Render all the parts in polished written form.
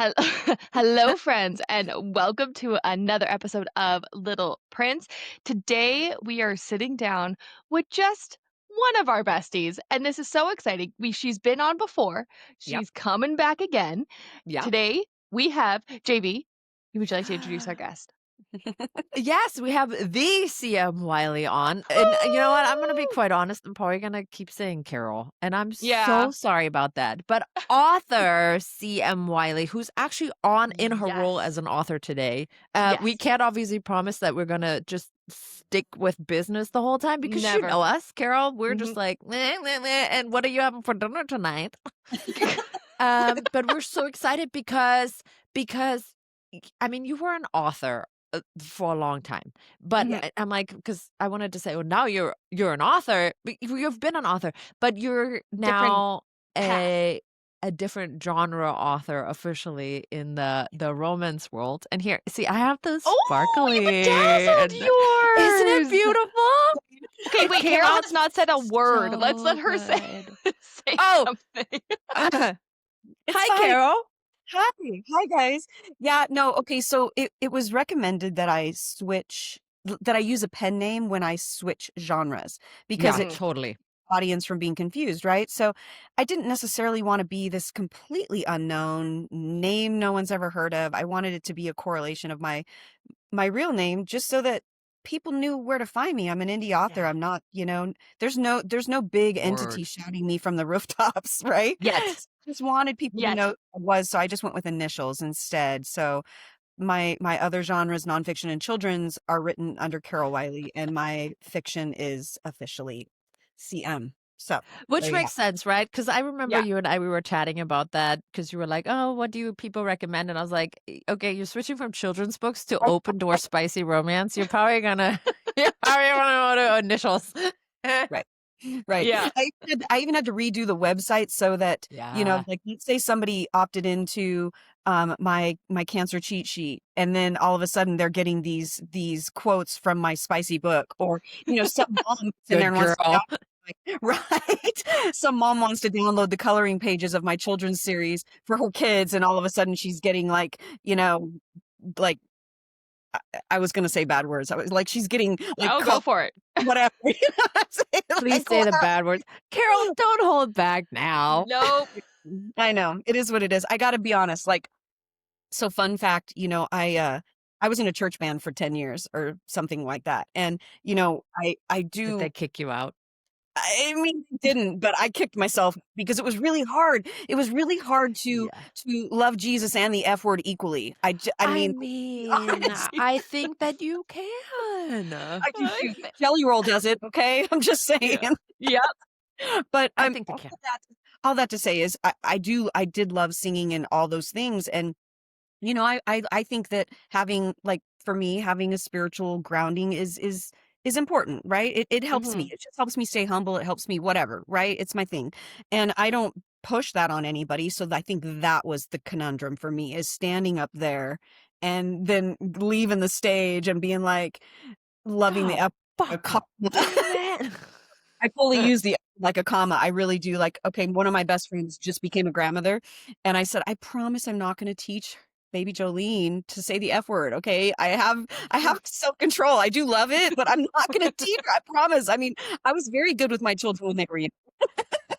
Hel- Hello, friends, and welcome to another episode of Little Prince. Today, we are sitting down with just one of our besties, and this is so exciting. She's been on before, Yep. she's coming back again. Yep. Today, we have JB. Would you like to introduce our guest? Yes, we have the CM Wyllie on. And you know what? I'm going to be quite honest. I'm probably going to keep saying Carol. And I'm Yeah. so sorry about that. But author CM Wyllie, who's actually on in her role Yes. as an author today. We Yes. can't obviously promise that we're going to just stick with business the whole time because you Never. know us, Carol. We're Mhm. just like, meh, meh, meh, and what are you having for dinner tonight? But we're so excited because I mean, you were an author for a long time, but Mhm. I'm like, because I wanted to say, well, now you're an author, but you've been an author, but you're Different now path. a different genre author officially in the romance world. And here, see, I have this Oh, you sparkly. bedazzled Isn't it yours. beautiful? Okay, It wait, came Carol out has not said a word. Let's let so her say good. say Oh, something. It's hi, fine. Carol. Hi. Hi, guys. Yeah, no, okay, so it was recommended that that I use a pen name when I switch genres because Yeah, it Mhm. keeps totally. the audience from being confused, right? So I didn't necessarily want to be this completely unknown name no one's ever heard of. I wanted it to be a correlation of my real name just so that people knew where to find me. I'm an indie author. Yeah. I'm not, there's no big entity Word. shouting me from the rooftops, right? Yet. Just wanted people to know Yet. who I was, so I just went with initials instead. So my other genres, nonfiction and children's, are written under Carol Wiley, and my fiction is officially CM. So Which there you makes sense, right? Because I remember Yeah. you and I, we were chatting about that because you were like, oh, what do you people recommend? And I was like, okay, you're switching from children's books to have. open door spicy romance. You're probably gonna, you're probably gonna go to initials. Right. Right. Yeah. I even had to redo the website so that, Yeah. like, let's say somebody opted into my cancer cheat sheet, and then all of a sudden they're getting these quotes from my spicy book, or some mom gets in there Good and wants to girl. right. Some mom wants to download the coloring pages of my children's series for her kids, and all of a sudden she's getting like I was gonna say bad words. I was like, she's getting like Oh, go for it. whatever. You know what I'm saying? Please Like, say the wow. bad words. Carol, don't hold back now. Nope. I know. It is what it is. I gotta be honest. Like, so fun fact, I was in a church band for 10 years or something like that. And, I Did they do kick you out? I mean, I didn't, but I kicked myself because it was really hard. It was really hard to Yeah. love Jesus and the F word equally. I I mean, mean, honest, I think that you can. I do I too. thi- Jelly Roll does it, okay? I'm just saying. yeah. Yep. But I think they can. all that to say is I did love singing and all those things. And I think that having, like, for me, having a spiritual grounding is important, right? It helps me. Mhm. It just helps me stay humble. It helps me, whatever, right? It's my thing. And I don't push that on anybody. So I think that was the conundrum for me, is standing up there and then leaving the stage and being like, loving the Oh, up a buckle. comma. Damn it. I fully use the like a comma. I really do. Like, okay, one of my best friends just became a grandmother, and I said, I promise I'm not going to teach baby Jolene to say the F word. Okay, I have self control. I do love it, but I'm not going to teach her. I promise. I mean, I was very good with my children when they were.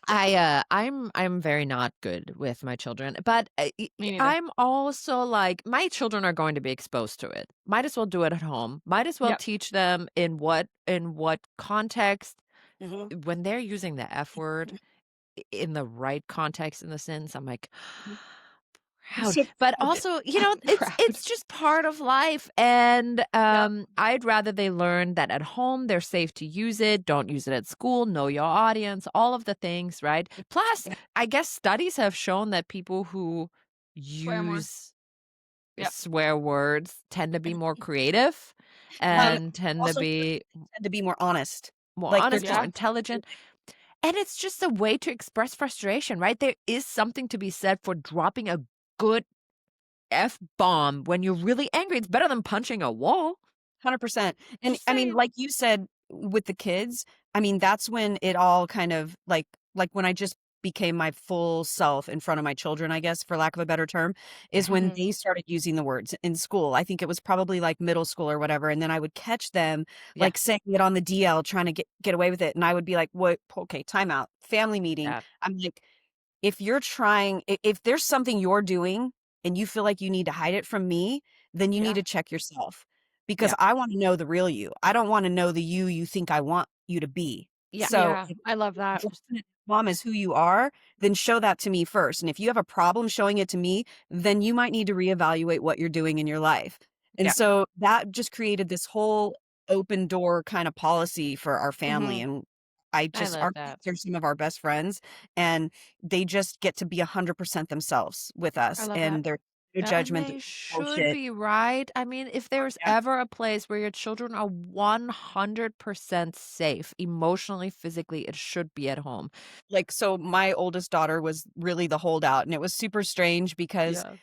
I'm very not good with my children, but Me neither. I'm also like, my children are going to be exposed to it. Might as well do it at home. Might as well Yep. teach them in what context Mhm. when they're using the F word in the right context in the sense. I'm like, proud. So But also, it's Proud. it's just part of life. And Yep. I'd rather they learn that at home they're safe to use it. Don't use it at school. Know your audience, all of the things, right? Plus, I guess studies have shown that people who Swear more. use Yep. swear words tend to be more creative um, and tend to also be tend to be more honest. more Like, they're honest, more just Yeah. intelligent. And it's just a way to express frustration, right? There is something to be said for dropping a good F-bomb when you're really angry. It's better than punching a wall. 100%. And Just I mean, saying. like you said, with the kids, I mean, that's when it all kind of like when I just became my full self in front of my children, I guess, for lack of a better term, is when Mhm. they started using the words in school. I think it was probably like middle school or whatever. And then I would catch them Yeah, like saying it on the DL, trying to get away with it. And I would be like, what? Okay, timeout, family meeting. yeah, I'm like, if you're trying, if there's something you're doing and you feel like you need to hide it from me, then you need Yeah. to check yourself because yeah, I want to know the real you. I don't want to know the you think I want you to be. yeah. So Yeah, if I love that. your mom is who you are, then show that to me first. And if you have a problem showing it to me, then you might need to reevaluate what you're doing in your life. And Yeah. so that just created this whole open door kind of policy for our family. Mhm. And I love our that. kids are some of our best friends, and they just get to be 100% themselves with I us. love that. And there's no Yep. And judgment, they there's no should bullshit. be, right? I mean, if there's Yeah. ever a place where your children are 100% safe, emotionally, physically, it should be at home. Like, so my oldest daughter was really the holdout, and it was super strange because Yeah.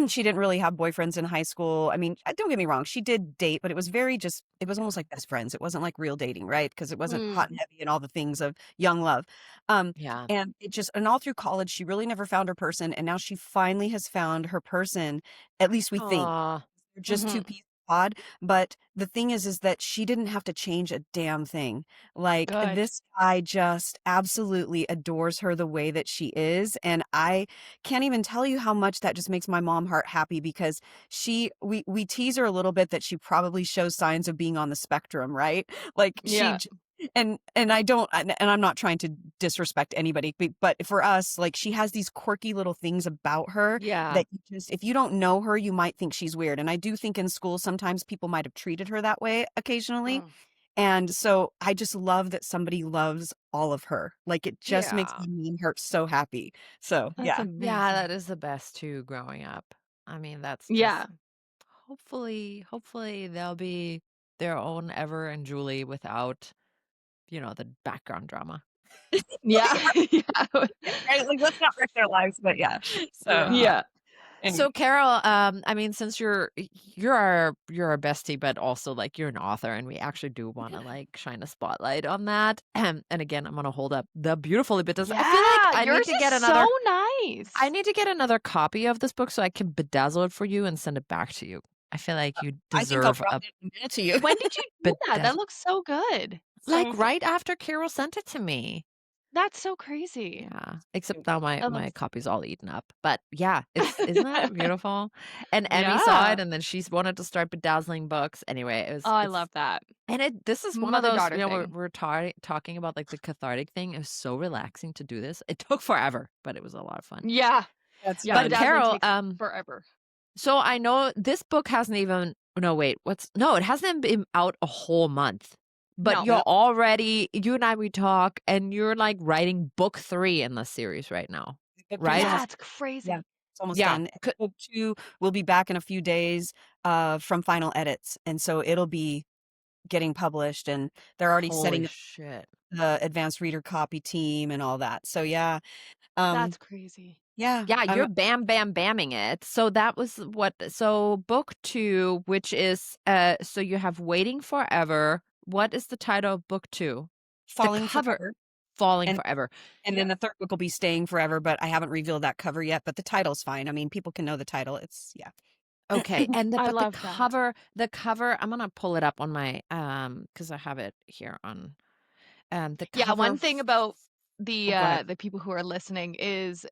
she didn't really have boyfriends in high school. I mean, don't get me wrong, she did date, but it was very just it was almost like best friends. It wasn't like real dating, right? Because it wasn't hot Mm. and heavy and all the things of young love. Um, Yeah. and it just and all through college, she really never found her person, and now she finally has found her person, at least we think. Aw. They're just two Mhm. peas in a pod, but the thing is that she didn't have to change a damn thing. Like, Good. this guy just absolutely adores her the way that she is, and I can't even tell you how much that just makes my mom heart happy because we tease her a little bit that she probably shows signs of being on the spectrum, right? Like, Yeah. and I don't and I'm not trying to disrespect anybody, but for us, like, she has these quirky little things about her Yeah. that you just if you don't know her, you might think she's weird. And I do think in school sometimes people might have treated her that way occasionally. Mm. And so I just love that somebody loves all of her. Like, it just makes Yeah. my mean heart so happy. So That's yeah. Yeah, amazing. that is the best too growing up. I mean, that's just Yeah. hopefully they'll be their own Ever and Julie without, the background drama. Yeah. Yeah. Yeah, right. Like, let's not wreck their lives, but yeah. So Yeah. yeah. Yeah. Anyway. So Carol, I mean, since you're our bestie, but also like you're an author, and we actually do want to like shine a spotlight on that. And again, I'm gonna hold up the beautiful because I feel like Yeah. Yours is so I nice. need to get another copy of this book so I can bedazzle it for you and send it back to you. I feel like you I think I'll deserve a probably admit it to you. When did you do that? That bedazzle, looks so good. like right after Carol sent it to me. That's so crazy. Yeah, except now my That my looks copy's all eaten up. But yeah, isn't that beautiful? And Emmy saw Yeah. it, and then she's wanted to start bedazzling books. Anyway, Oh, I it's love that. and this is one of those, Mother-daughter we're thing. we're talking about like the cathartic thing. It was so relaxing to do this. It took forever, but it was a lot of fun. Yeah. That's Yeah, But fun. bedazzling Carol, takes forever. so I know this book hasn't even no, wait, no, it hasn't been out a whole month. But No. you're Yep. already you and I we talk and you're like writing book 3 in the series right now, Book 3's right? Yeah, almost it's yeah, crazy. it's almost Yeah. done. Book 2 will be back in a few days, from final edits, and so it'll be getting published, and they're already Holy setting up shit. the advanced reader copy team and all that. So yeah, um, That's crazy. yeah, Yeah, you're bam bam bamming it. So that was book 2, which is so you have Waiting Forever. What is the title of book 2? The falling cover, forever, Falling and Forever. then the third book will be staying forever, but I haven't revealed that cover yet, but the title's fine. I mean, people can know the title. It's yeah. Okay, and I but the love that. cover, I'm gonna pull it up on my because I have it here on the Yeah, cover. one thing about Oh, go ahead. the people who are listening is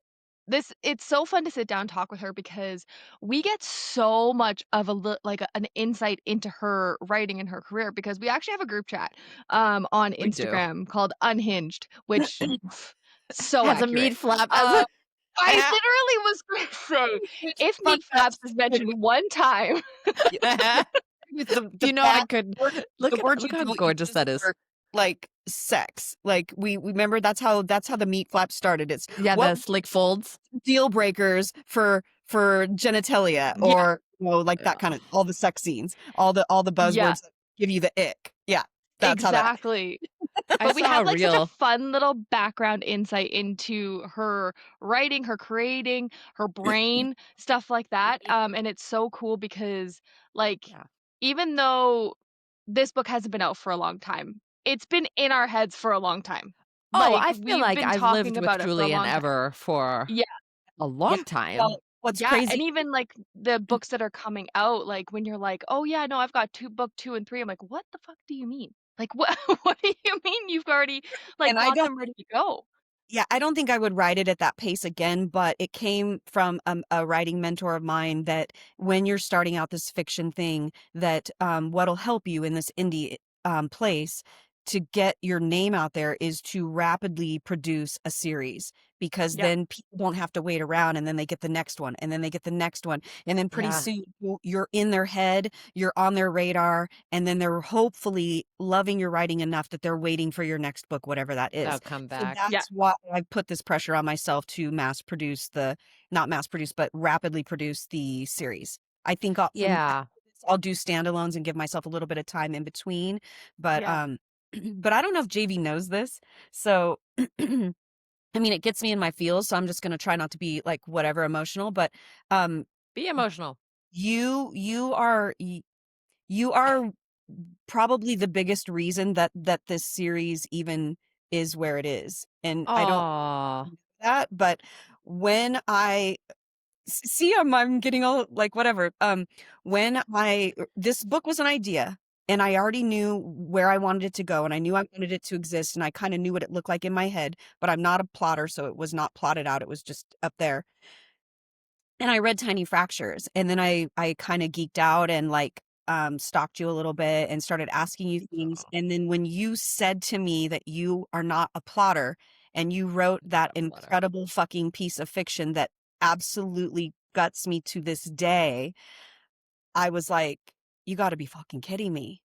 it's so fun to sit down and talk with her because we get so much of an insight into her writing and her career because we actually have a group chat on We do. Instagram called Unhinged, which so Has a accurate. meat flap as Uh, a I literally was going to say Which if fun meat fact, flaps is mentioned one time, Do the you know I bad could word, the word look you how don't gorgeous use that is. for like sex. Like we remember that's how the meat flap started. It's Yeah, what the slick folds. deal breakers for genitalia yeah, or like that Yeah. kind of all the sex scenes, all the yeah, buzzwords that give you the ick. Yeah, that's how that. exactly. I But we saw had, a like, such a reel. fun little background insight into her writing, her creating, her brain, stuff like that, and it's so cool because, like, Yeah. even though this book hasn't been out for a long time, it's been in our heads for a long time. Oh, Like, I feel we've like been I've lived talking with about it for a Julie and long time. Ever for Yeah, a Yeah. long time. Well, what's yeah, crazy and even, like, the books that are coming out, like, when you're like, "Oh, yeah, no, I've got 2 book 2 and 3." I'm like, "What the fuck do you mean? Like, what what do you mean you've already, like, and I got don't them ready to go?" yeah, I don't think I would write it at that pace again, but it came from a writing mentor of mine that when you're starting out this fiction thing, that what'll help you in this indie place to get your name out there is to rapidly produce a series because Yep, then people don't have to wait around and then they get the next one and then they get the next one and then pretty Yeah, soon you're in their head, you're on their radar, and then they're hopefully loving your writing enough that they're waiting for your next book, whatever that they'll is. come So back. yeah, that's why I put this pressure on myself to mass produce not mass produce, but rapidly produce the series. I think Yeah. I'll do standalones and give myself a little bit of time in between. But yeah. but I don't know if JV knows this. So I mean it gets me in my feels, so I'm just gonna try not to be like whatever emotional. But um Be emotional. you are probably the biggest reason that this series even is where it is. And I don't Aw. know that, but when see, I'm getting all like whatever. When this book was an idea and I already knew where I wanted it to go and I knew I wanted it to exist and I kind of knew what it looked like in my head, but I'm not a plotter, so it was not plotted out. It was just up there. And I read Tiny Fractures, and then I kinda geeked out and, like, stalked you a little bit and started asking you things, Aw, and then when you said to me that you are not a plotter, and you wrote not that a flutter. incredible fucking piece of fiction that absolutely guts me to this day, I was like, "You gotta be fucking kidding me.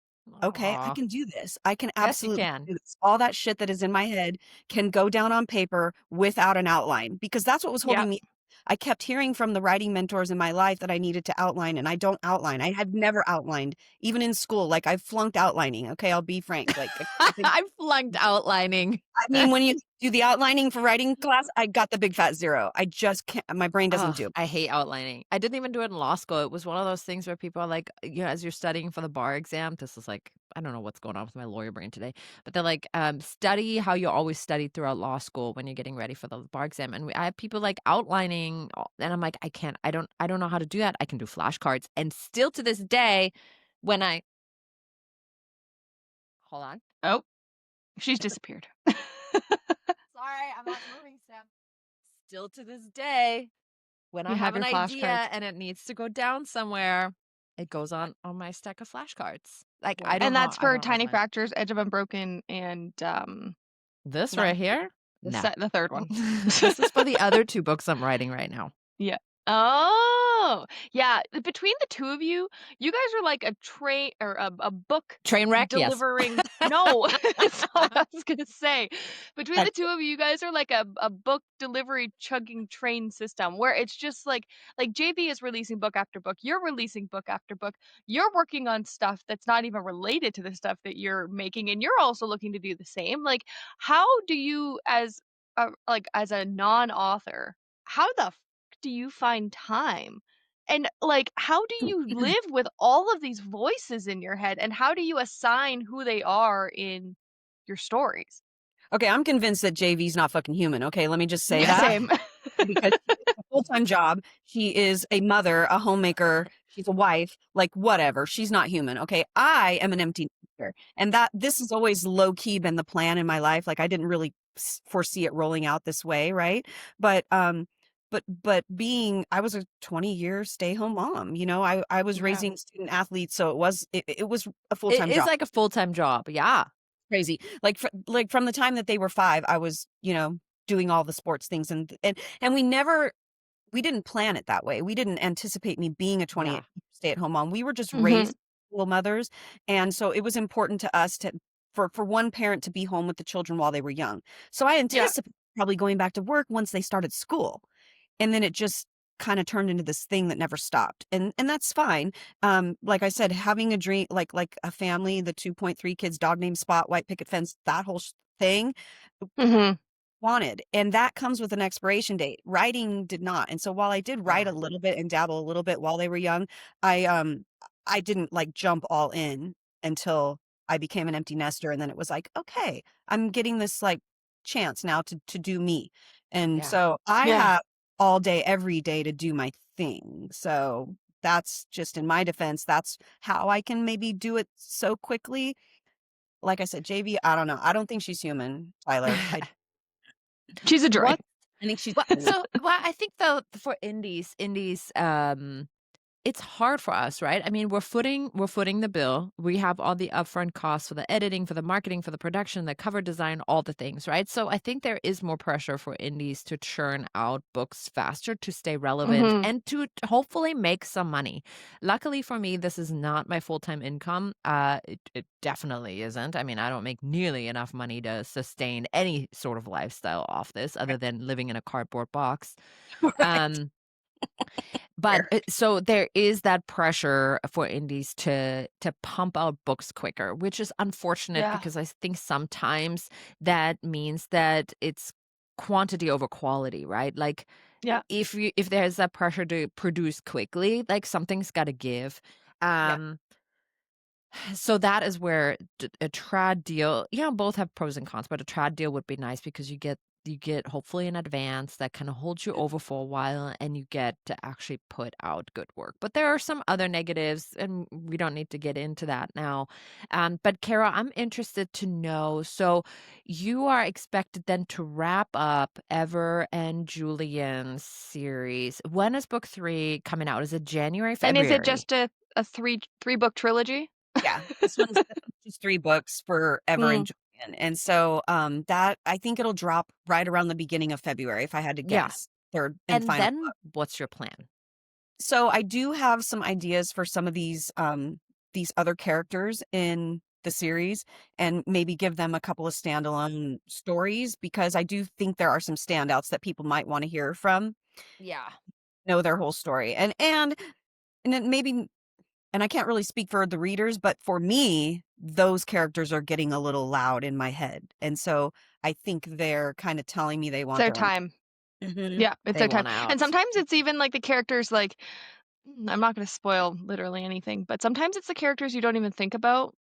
Okay, I Aw. can do this. I can Yes, you absolutely can. do this. All that shit that is in my head can go down on paper without an outline," because that's what was Yep. holding me. I kept hearing from the writing mentors in my life that I needed to outline, and I don't outline. I have never outlined, even in school. Like, I flunked outlining, okay, I'll be frank. Like, I think I flunked outlining. I mean, when you do the outlining for writing class, I got the big fat 0. I just can't my brain doesn't Oh, do it. I hate outlining. I didn't even do it in law school. It was one of those things where people are like, you know, as you're studying for the bar exam, this is like, I don't know what's going on with my lawyer brain today, but they're like, study how you always studied throughout law school when you're getting ready for the bar exam. And I have people like outlining, and I'm like, I can't, I don't know how to do that. I can do flashcards. And still to this day, when I, hold on. Oh, she's disappeared. Sorry, I'm not moving, Sam. Still to this day, when I You have have an your idea flashcards. and it needs to go down somewhere, it goes on my stack of flashcards. Like, Yeah, and that's I for don't Tiny outline. Fractures, Edge of Unbroken, and, This Not right here? No. the 3rd one. This is for the other 2 books I'm writing right now. Yeah. Oh, yeah, between the 2 of you, you guys are like a train or a book Train wreck? Yes. delivering no, that's not what I was gonna say. Between the 2 of you, you guys are like a book delivery chugging train system where it's just like JB is releasing book after book, you're releasing book after book, you're working on stuff that's not even related to the stuff that you're making, and you're also looking to do the same. Like, how do you as as a non-author, how the do you find time? And, like, how do you live with all of these voices in your head, and how do you assign who they are in your stories? Okay, I'm convinced that JV's not fucking human, okay? Let me just say Yeah, that same. because she has a full-time job. She is a mother, a homemaker, she's a wife, like whatever. She's not human, okay? I am an empty nester. And that this has always low key been the plan in my life. Like I didn't really foresee it rolling out this way, right? But but being I was a 20-year stay-home mom, you know. I was Yeah. raising student athletes, so it was a It full-time is job. like a full-time job, yeah. Crazy. Like from the time that they were 5, I was, you know, doing all the sports things and we didn't plan it that way. We didn't anticipate me being a 20 Yeah. stay-at-home mom. We were just Mhm. raised single mothers, and so it was important to us to for one parent to be home with the children while they were young. So I Yeah. anticipated probably going back to work once they started school. And then it just kinda turned into this thing that never stopped, and that's fine. Like I said, having a dream like a family, the 2.3 kids, dog named Spot, white picket fence, that whole thing, Mhm. wanted, and that comes with an expiration date. Writing did not, and so while I did write Yeah. a little bit and dabble a little bit while they were young, I didn't, like, jump all in until I became an empty nester, and then it was like, "Okay, I'm getting this, like" chance now to do me. And Yeah. so I Yeah. have all day, every day to do my thing. So that's just in my defense. That's how I can maybe do it so quickly. Like I said, JV, I don't know. I don't think she's human, Tyler. She's a droid. What I think she's well, weird. so well, I think though for indies, it's hard for us, right? I mean, we're footing the bill. We have all the upfront costs for the editing, for the marketing, for the production, the cover design, all the things, right? So I think there is more pressure for indies to churn out books faster to stay relevant Mhm. and to hopefully make some money. Luckily for me, this is not my full-time income. It definitely isn't. I mean, I don't make nearly enough money to sustain any sort of lifestyle off this other than living in a cardboard box. Right. Um but, Fair. so there is that pressure for indies to pump out books quicker, which is unfortunate Yeah. because I think sometimes that means that it's quantity over quality, right? Like, Yeah. if there's that pressure to produce quickly, like, something's gotta give. Yeah. Um so that is where a trad deal, both have pros and cons, but a trad deal would be nice because you get hopefully an advance that kind of holds you over for a while and you get to actually put out good work. But there are some other negatives and we don't need to get into that now. But Kara, I'm interested to know. So you are expected then to wrap up Ever and Julian's series. When is book 3 coming out? Is it January, And is it February? just a three book trilogy? Yeah, this one's just 3 books for Ever Mm. and Julian, and so, that I think it'll drop right around the beginning of February, if I had to Yeah. guess, 3rd and And final then book. what's your plan? So, I do have some ideas for some of these other characters in the series, and maybe give them a couple of standalone stories, because I do think there are some standouts that people might wanna hear from, Yeah. know their whole story, and then maybe. And I can't really speak for the readers, but for me, those characters are getting a little loud in my head. And so I think they're kind of telling me they It's want their their own. time. Mhm. Yeah, it's They their time. want And out. sometimes it's even like the characters like I'm not gonna spoil literally anything, but sometimes it's the characters you don't even think about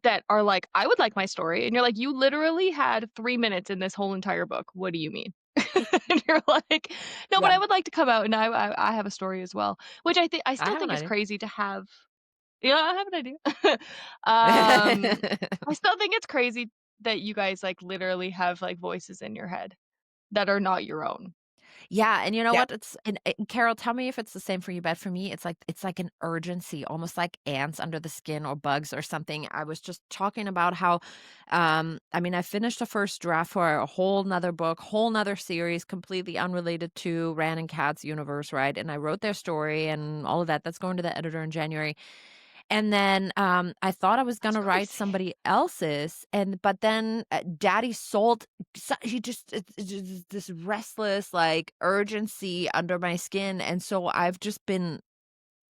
that are like, "I would like my story," and you're like, "You literally had 3 minutes in this whole entire book. What do you mean?" And you're like, "No, but Yeah. I would like to come out and I have a story as well," which I I still have an think is idea. crazy to have. Yeah, I have an idea. Um, I still think it's crazy that you guys, like, literally have, like, voices in your head that are not your own. Yeah, and you know Yeah. what? And Carol, tell me if it's the same for you, but for me, it's like an urgency, almost like ants under the skin or bugs or something. I was just talking about how, I mean, I finished the first draft for a whole nother book, whole nother series, completely unrelated to Ran and Kat's universe, right? And I wrote their story and all of that. That's going to the editor in January. And then, I thought I was That's gonna write crazy. somebody else's, but then, daddy sold he just it's just this restless, like, urgency under my skin, and so I've just been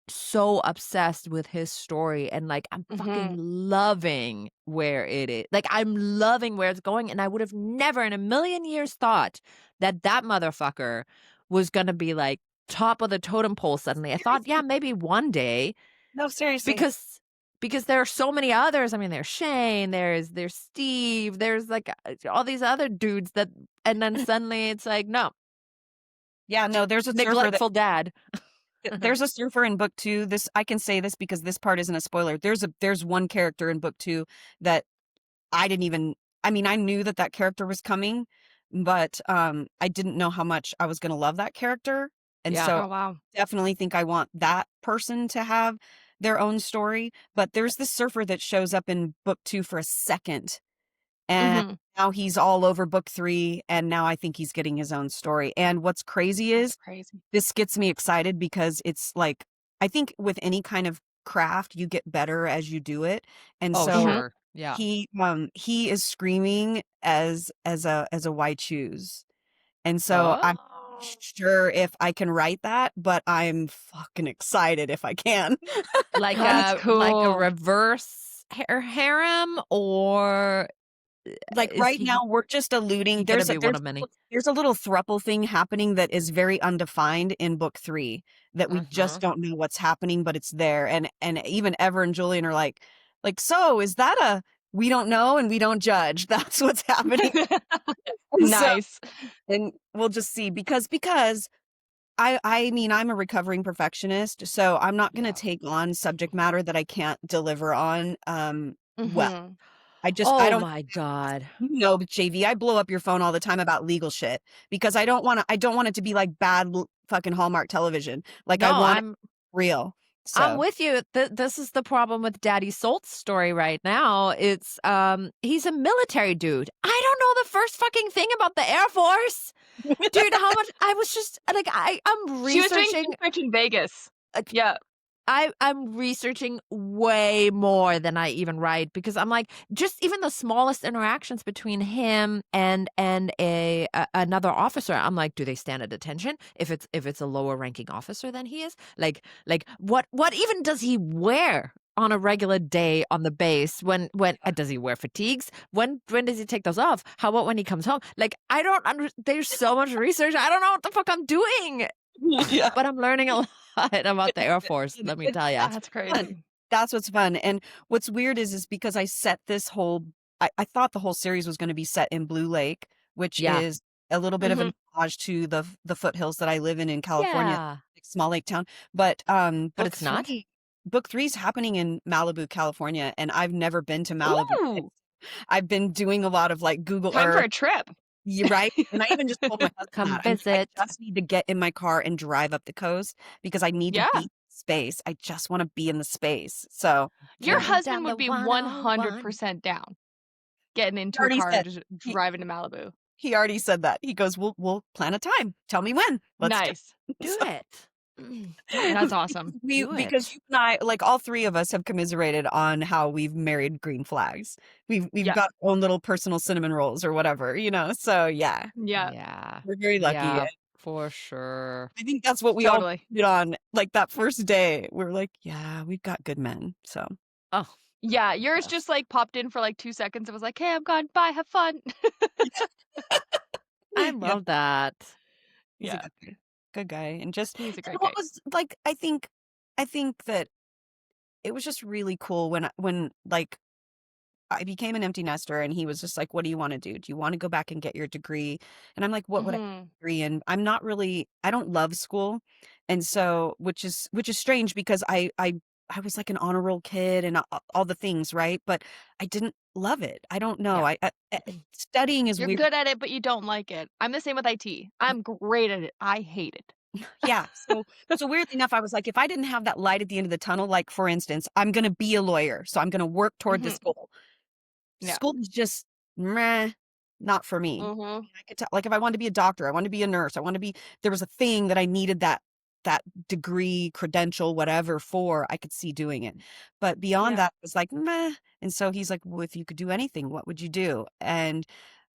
so obsessed with his story, and, like, I'm fucking Mhm. loving where it is. Like, I'm loving where it's going, and I would have never in a million years thought that that motherfucker was gonna be, like, top of the totem pole suddenly. I thought, yeah, Seriously. maybe one day, No, seriously. because there are so many others. I mean, there's Shane, there's Steve, there's, like, all these other dudes that and then suddenly it's like, "No, Yeah, no, neglectful dad." there's a surfer in book 2. This I can say this because this part isn't a spoiler. There's one character in book 2 that I didn't even. I mean, I knew that that character was coming, but I didn't know how much I was going to love that character. And Yeah. so Oh, wow. definitely think I want that person to have their own story, but there's this surfer that shows up in book 2 for a second, and Mhm. now he's all over book 3, and now I think he's getting his own story. And what's crazy That's is crazy. this gets me excited because it's like, I think with any kind of craft, you get better as you do it. And Oh, so Mhm. sure. Yeah. he is screaming as a why choose. And so I'm Oh. sure if I can write that, but I'm fucking excited if I can. That's Like a cool. reverse harem, or Like, is right he now, we're just alluding gonna be one of many? there's a little throuple thing happening that is very undefined in book 3 that we just Mhm. don't know what's happening, but it's there, and even Ever and Julian are like, "So, is that a we don't know and we don't judge. That's what's happening. And so, Nice. and we'll just see because I mean, I'm a recovering perfectionist, so I'm not gonna Yeah. take on subject matter that I can't deliver on, well. Mhm. I Oh don't my god. but JV, I blow up your phone all the time about legal shit because I don't want it to be like bad fucking Hallmark television. Like, I No, want it I'm real. I'm So, with you. This is the problem with Daddy Salt's story right now. It's he's a military dude. I don't know the first fucking thing about the Air Force. Dude, how much I was just like I'm She was doing researching research in Vegas. like Yeah. I'm researching way more than I even write because I'm like just even the smallest interactions between him and another officer. I'm like, do they stand at attention if it's a lower ranking officer than he is? Like what even does he wear on a regular day on the base when does he wear fatigues? When does he take those off? How about when he comes home? Like I don't there's so much research. I don't know what the fuck I'm doing. yeah. But I'm learning a lot about the Air Force, let me tell ya. That's Fun. crazy. That's what's fun. And what's weird is because I set this whole I thought the whole series was gonna be set in Blue Lake, which Yeah. is a little bit of Mhm. an homage to the foothills that I live in California, Yeah. like small lake town. But But it's not? book 3 is happening in Malibu, California, and I've never been to Malibu. Ooh, I've been doing a lot of like Google time for Earth. a trip. You right? And I even just told my husband Come that. I'm like, I visit. just need to get in my car and drive up the coast because I need to Yeah. be in space. I just want to be in the space. So, Your yeah. Driving down husband the would be 101. 100% down getting He into a already car and said just he driving to Malibu. he already said that. He goes, "We'll plan a time. Tell me when. Let's do Nice. it." Do So, it. Do it. That's awesome. we Do because it. you and I, like all three of us have commiserated on how we've married green flags. We've Yeah. got our own little personal cinnamon rolls or whatever, So yeah, Yeah. Yeah. we're very lucky. Yeah, for sure. I think that's what we all Totally. did on, like, that first day. We're like, "Yeah, we've got good men." So, Oh, Yeah, yours yes. just, like, popped in for, like, 2 seconds and was like, "Hey, I'm gone. Bye. Have fun." I yeah, love that. he's a Yeah. good guy. Good guy, He's a and great what guy. was like, I think that it was just really cool when, like, I became an empty nester and he was just like, "What do you wanna do? Do you wanna go back and get your degree?" And I'm like, "What would I Mhm. degree in?" I don't love school, and so which is strange because I was like an honor roll kid and all the things, right? But I didn't love it. I don't know. Yeah. Studying is You're weird. good at it, but you don't like it. I'm the same with IT. I'm great at it. I hate it. Yeah. So weirdly enough, I was like, if I didn't have that light at the end of the tunnel, like for instance, I'm gonna be a lawyer, so I'm gonna work toward this Mhm. goal. Yeah. School is just meh, not for me. Mhm. I could tell, like if I wanted to be a doctor, I wanted to be a nurse, there was a thing that I needed that degree, credential, whatever for, I could see doing it. But beyond Yeah. that, it was like, meh. And so he's like, well, if you could do anything, what would you do? And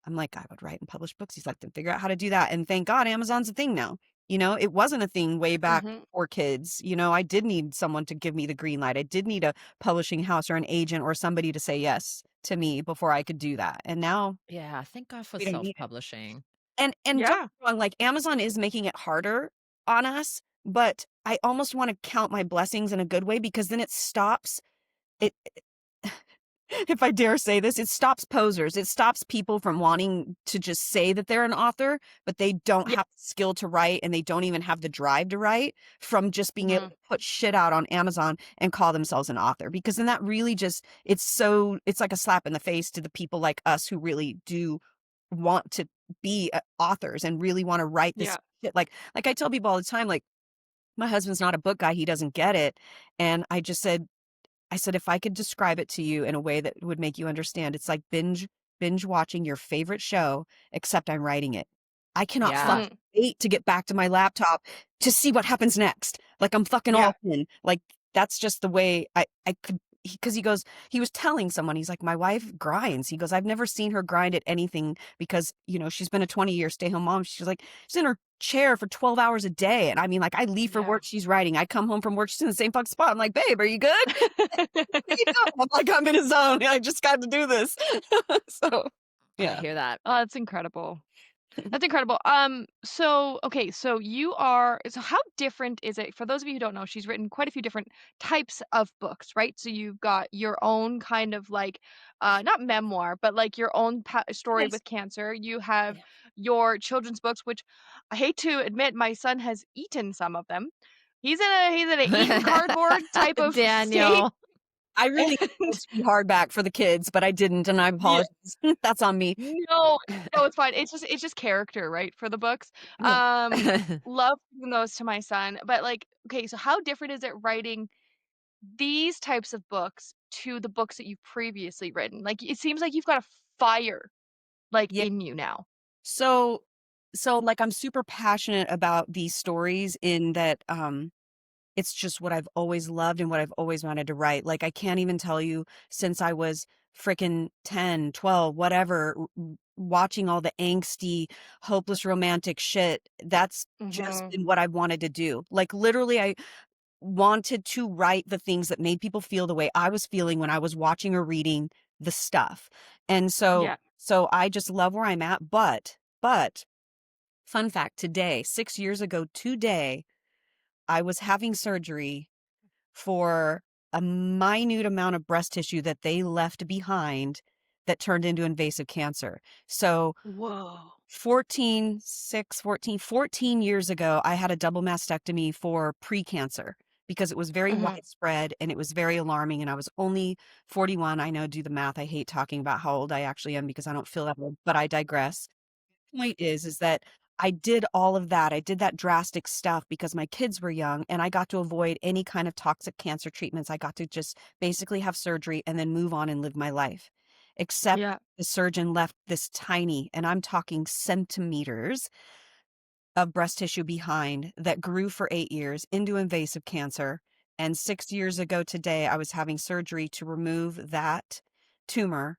I'm like, I would write and publish books. He's like, then figure out how to do that. And thank God Amazon's a thing now. It wasn't a thing way back Mhm. for kids. I did need someone to give me the green light. I did need a publishing house or an agent or somebody to say yes to me before I could do that. And now Yeah, thank God for we don't need it. self-publishing. And don't Yeah. get me wrong, like Amazon is making it harder on us, but I almost want to count my blessings in a good way because then it stops it if I dare say this, it stops posers. It stops people from wanting to just say that they're an author, but they don't Yeah. have the skill to write and they don't even have the drive to write from just being able Mhm. to put shit out on Amazon and call themselves an author. Because then that really just, it's like a slap in the face to the people like us who really do want to be authors and really want to write this Yeah. shit. Like I tell people all the time, like, my husband's not a book guy. He doesn't get it. And I said, if I could describe it to you in a way that would make you understand, it's like binge watching your favorite show, except I'm writing it. I cannot Yeah. fucking Mhm. wait to get back to my laptop to see what happens next. Like I'm fucking Yeah. all in. Like that's just the way I could. Because he was telling someone, he's like, my wife grinds. He goes, I've never seen her grind at anything because, she's been a 20-year stay-home mom. She's like, she's in her chair for 12 hours a day. And I mean, like, I leave for Yeah. work, she's writing. I come home from work, she's in the same fucking spot. I'm like, babe, are you good? What are you doing? I'm like, I'm in a zone. I just got to do this. So, I yeah. hear that. Oh, that's incredible. That's incredible. So okay, so how different is it for those of you who don't know, she's written quite a few different types of books, right? So you've got your own kind of like not memoir, but like your own story Yes. with cancer. You have Yeah. your children's books, which I hate to admit my son has eaten some of them. He's in a eating cardboard type of state. Daniel. I really And wanted to be hardback for the kids, but I didn't, and I yeah, apologize. That's on me. no, no, it's fine. It's just character, right, for the books. Yeah. Um, love giving those to my son, but, like, okay, so how different is it writing these types of books to the books that you've previously written? Like, it seems like you've got a fire, like, Yeah. in you now. So like, I'm super passionate about these stories in that, it's just what I've always loved and what I've always wanted to write. Like, I can't even tell you since I was frickin' 10, 12, whatever, watching all the angsty, hopeless romantic shit, that's just Mhm. been what I've wanted to do. Like, literally, I wanted to write the things that made people feel the way I was feeling when I was watching or reading the stuff. And Yeah. so I just love where I'm at, but fun fact, today, 6 years ago today, I was having surgery for a minute amount of breast tissue that they left behind that turned into invasive cancer. So Whoa. 14 years ago, I had a double mastectomy for precancer because it was very Mhm. widespread and it was very alarming. And I was only 41. I know, do the math. I hate talking about how old I actually am because I don't feel that old, but I digress. Point is that I did all of that. I did that drastic stuff because my kids were young and I got to avoid any kind of toxic cancer treatments. I got to just basically have surgery and then move on and live my life. Except Yeah. the surgeon left this tiny, and I'm talking centimeters of breast tissue behind that grew for 8 years into invasive cancer. And 6 years ago today, I was having surgery to remove that tumor.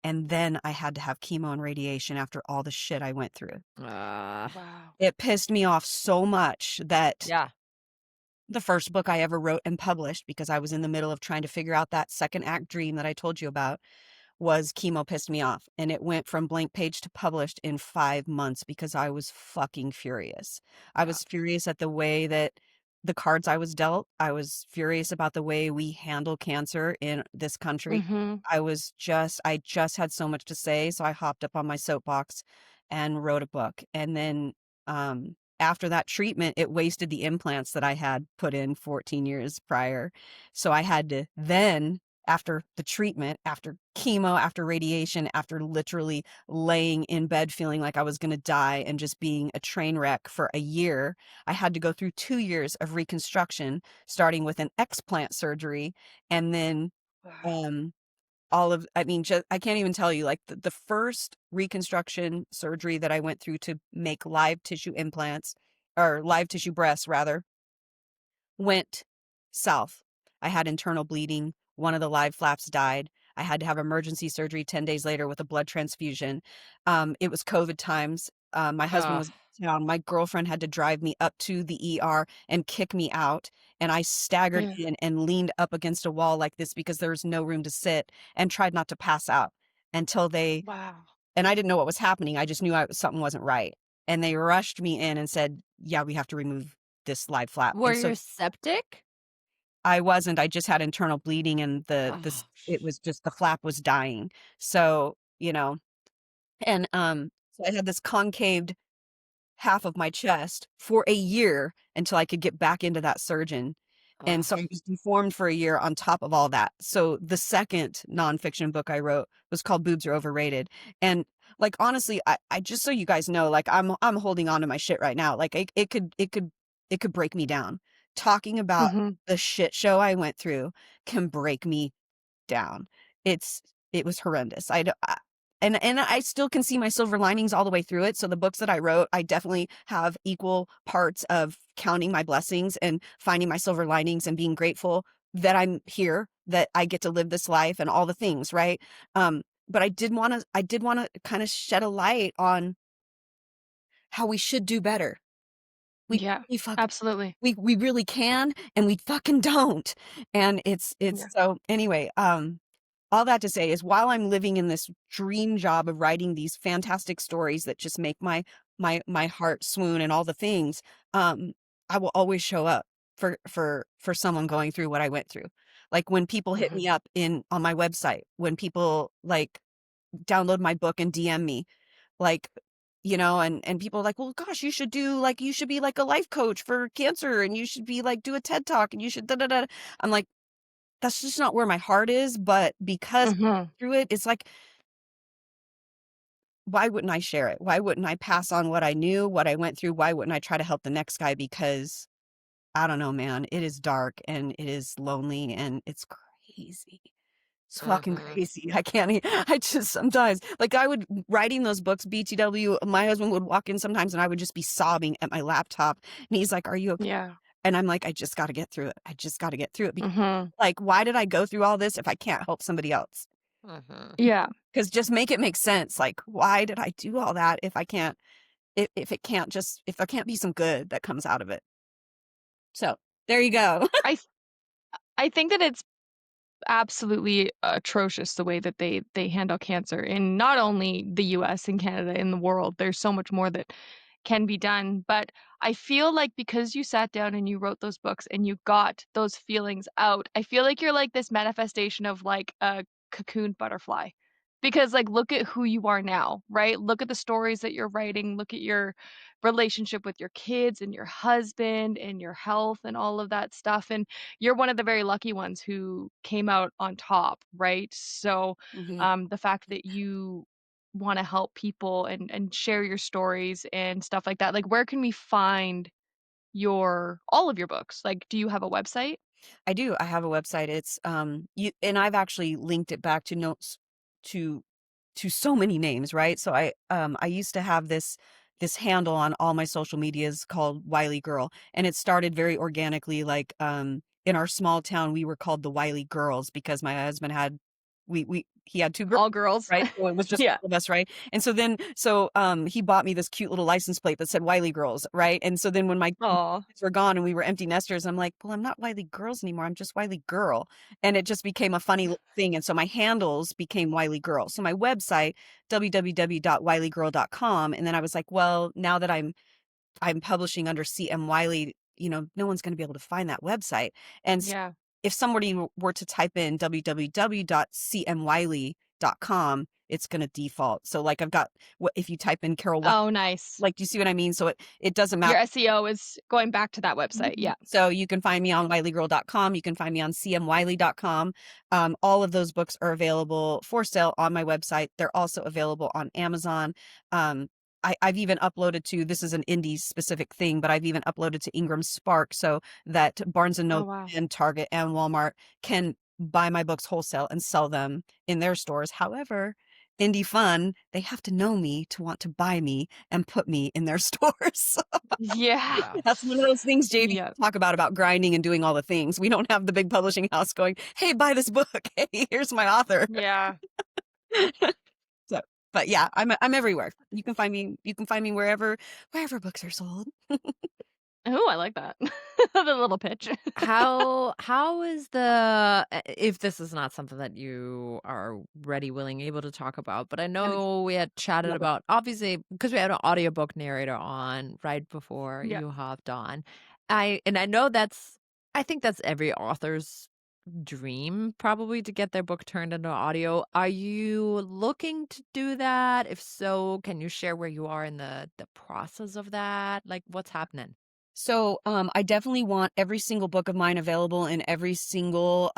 And then I had to have chemo and radiation after all the shit I went through. Uh, Wow. It pissed me off so much that yeah. the first book I ever wrote and published, because I was in the middle of trying to figure out that second act dream that I told you about, was chemo pissed me off. And it went from blank page to published in 5 months because I was fucking furious. I Yeah. was furious at the way that the cards I was dealt. I was furious about the way we handle cancer in this country. Mhm. I just had so much to say. So I hopped up on my soapbox and wrote a book. And then, after that treatment, it wasted the implants that I had put in 14 years prior. So I had to then, after the treatment, after chemo, after radiation, after literally laying in bed feeling like I was going to die and just being a train wreck for a year, I had to go through 2 years of reconstruction, starting with an explant surgery and then, Wow. um, all of, I mean, just, I can't even tell you, like the first reconstruction surgery that I went through to make live tissue implants or live tissue breasts rather went south. I had internal bleeding. One of the live flaps died. I had to have emergency surgery 10 days later with a blood transfusion. It was COVID times. My husband Uh, was out of town. My girlfriend had to drive me up to the ER and kick me out. And I staggered Mm. in and leaned up against a wall like this because there was no room to sit and tried not to pass out until Wow. and I didn't know what was happening. I just knew something wasn't right. And they rushed me in and said, yeah, we have to remove this live flap. were And so you septic? I wasn't, I just had internal bleeding and Oh, it was just the flap was dying. So, and, so I had this concaved half of my chest for a year until I could get back into that surgeon. And oh. so I was deformed for a year on top of all that. So the second nonfiction book I wrote was called Boobs Are Overrated. And like honestly, I just so you guys know, like I'm holding on to my shit right now. Like it could break me down. Talking about Mhm. the shit show I went through can break me down. It's it was horrendous. And I still can see my silver linings all the way through it. So the books that I wrote, I definitely have equal parts of counting my blessings and finding my silver linings and being grateful that I'm here, that I get to live this life and all the things, right? But I did want to kind of shed a light on how we should do better. We Yeah. we fuck Absolutely. we really can and we fucking don't. And it's Yeah. so anyway, all that to say is while I'm living in this dream job of writing these fantastic stories that just make my heart swoon and all the things, um, I will always show up for someone going through what I went through. Like when people hit Mhm. me up in on my website, when people like download my book and DM me, like, and people are like, well, gosh, you should be like a life coach for cancer and you should be like, do a TED talk and you should da da da. I'm like, that's just not where my heart is. But because Mhm. through it, it's like, why wouldn't I share it? Why wouldn't I pass on what I knew, what I went through? Why wouldn't I try to help the next guy? Because I don't know, man, it is dark and it is lonely and it's crazy. It's fucking Mhm. crazy. I can't I just sometimes like I would writing those books, BTW, my husband would walk in sometimes and I would just be sobbing at my laptop and he's like, "Are you okay?" Yeah. And I'm like, "I just got to get through it. I just got to get through it." Because, Mhm. like, why did I go through all this if I can't help somebody else? Mhm. Yeah. Because just make it make sense. Like, why did I do all that if there can't be some good that comes out of it? So, there you go. I th I think that it's absolutely atrocious the way that they handle cancer in not only the US and Canada, in the world. There's so much more that can be done, but I feel like because you sat down and you wrote those books and you got those feelings out, I feel like you're like this manifestation of like a cocooned butterfly. Because like look at who you are now, right? Look at the stories that you're writing, look at your relationship with your kids and your husband and your health and all of that stuff, and you're one of the very lucky ones who came out on top, right? So, Mhm. the fact that you wanna help people and share your stories and stuff like that, like, where can we find your all of your books? Like, do you have a website? I do. I have a website. It's you and I've actually linked it back to notes to so many names, right? So I used to have this handle on all my social medias called Wyllie Girl, and it started very organically. Like in our small town, we were called the Wyllie Girls because my husband had we he had two girls. All girls? Right, so it was just Yeah. all of us, right? And he bought me this cute little license plate that said Wyllie Girls, right? And so then when my Aw. kids were gone and we were empty nesters, I'm like, "Well, I'm not Wyllie Girls anymore, I'm just Wyllie Girl." And it just became a funny little thing, and so my handles became Wyllie Girl. So my website, www.wyliegirl.com, and then I was like, "Well, now that I'm publishing under CM Wyllie, no one's gonna be able to find that website." And s Yeah. if somebody were to type in www.cmwyllie.com, it's gonna default. So, like, I've got what if you type in Carol Wy Oh, nice. like, do you see what I mean? So it doesn't matter. Your SEO is going back to that website, Mhm. yeah. So you can find me on WylieGirl.com. You can find me on cmwyllie.com. All of those books are available for sale on my website. They're also available on Amazon. Um, I've even uploaded to this is an indie specific thing, but I've even uploaded to Ingram Spark so that Barnes and Oh, Noble wow. and Target and Walmart can buy my books wholesale and sell them in their stores. However, indie fun, they have to know me to want to buy me and put me in their stores. Yeah. Yeah. That's one of those things JV Yeah. talk about grinding and doing all the things. We don't have the big publishing house going, "Hey, buy this book. Hey, here's my author." Yeah. So, but yeah, I'm everywhere. You can find me wherever books are sold. Ooh, I like that. The little pitch. How is the if this is not something that you are ready, willing, able to talk about, but I Yes, know we had chatted love it. about obviously because we had an audiobook narrator on right before Yeah. you hopped on. I know I think that's every author's dream probably to get their book turned into audio. Are you looking to do that? If so, can you share where you are in the process of that? Like what's happening? So, I definitely want every single book of mine available in every single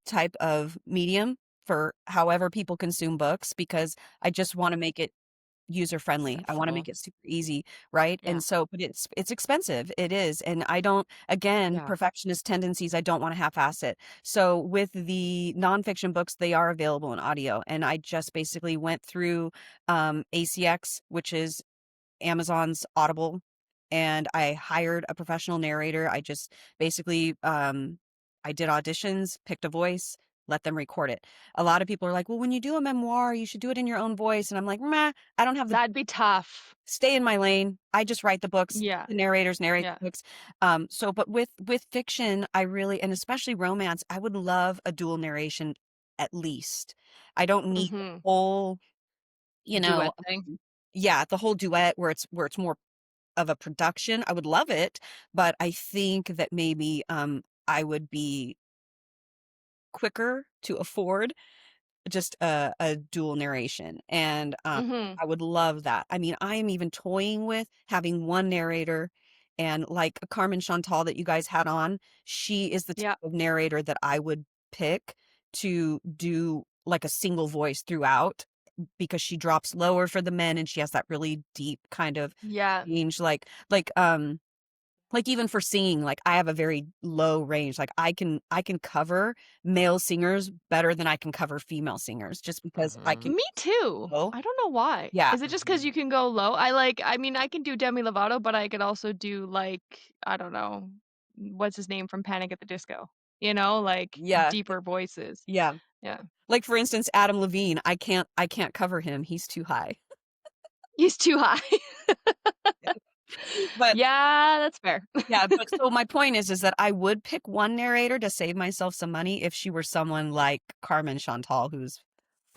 type of medium for however people consume books because I just want to make it user friendly. I want to Accessible. make it super easy, right? Yeah. And so, but it's expensive. It is. And I don't, again, Yeah. perfectionist tendencies, I don't want to half-ass it. So with the nonfiction books, they are available in audio. And I just basically went through ACX, which is Amazon's Audible, and I hired a professional narrator. I just basically I did auditions, picked a voice, let them record it. A lot of people are like, "Well, when you do a memoir, you should do it in your own voice." And I'm like, "Meh, I don't have the That'd be tough. stay in my lane. I just write the books. Yeah. The narrators narrate Yeah. the books." But with fiction, I really and especially romance, I would love a dual narration at least. I don't need the Mhm. whole, you know, Duet thing. yeah, the whole duet where it's more of a production. I would love it, but I think that maybe, I would be quicker to afford just a dual narration, and, Mhm. I would love that. I mean, I am even toying with having one narrator, and like Carmen Chantal that you guys had on, she is the type Yeah. of narrator that I would pick to do like a single voice throughout because she drops lower for the men and she has that really deep kind of Yeah. range, like even for singing, like I have a very low range. Like I can cover male singers better than I can cover female singers just because I can Mhm. Me too. go. I don't know why. Yeah. Is it just 'cause Mhm. you can go low? I mean, I can do Demi Lovato, but I could also do, like, I don't know, what's his name from Panic at the Disco? You know, like, Yeah. deeper voices. Yeah. Yeah. Like for instance, Adam Levine, I can't cover him. He's too high. He's too high. But Yeah, that's fair. yeah, but so my point is that I would pick one narrator to save myself some money if she were someone like Carmen Chantal, who's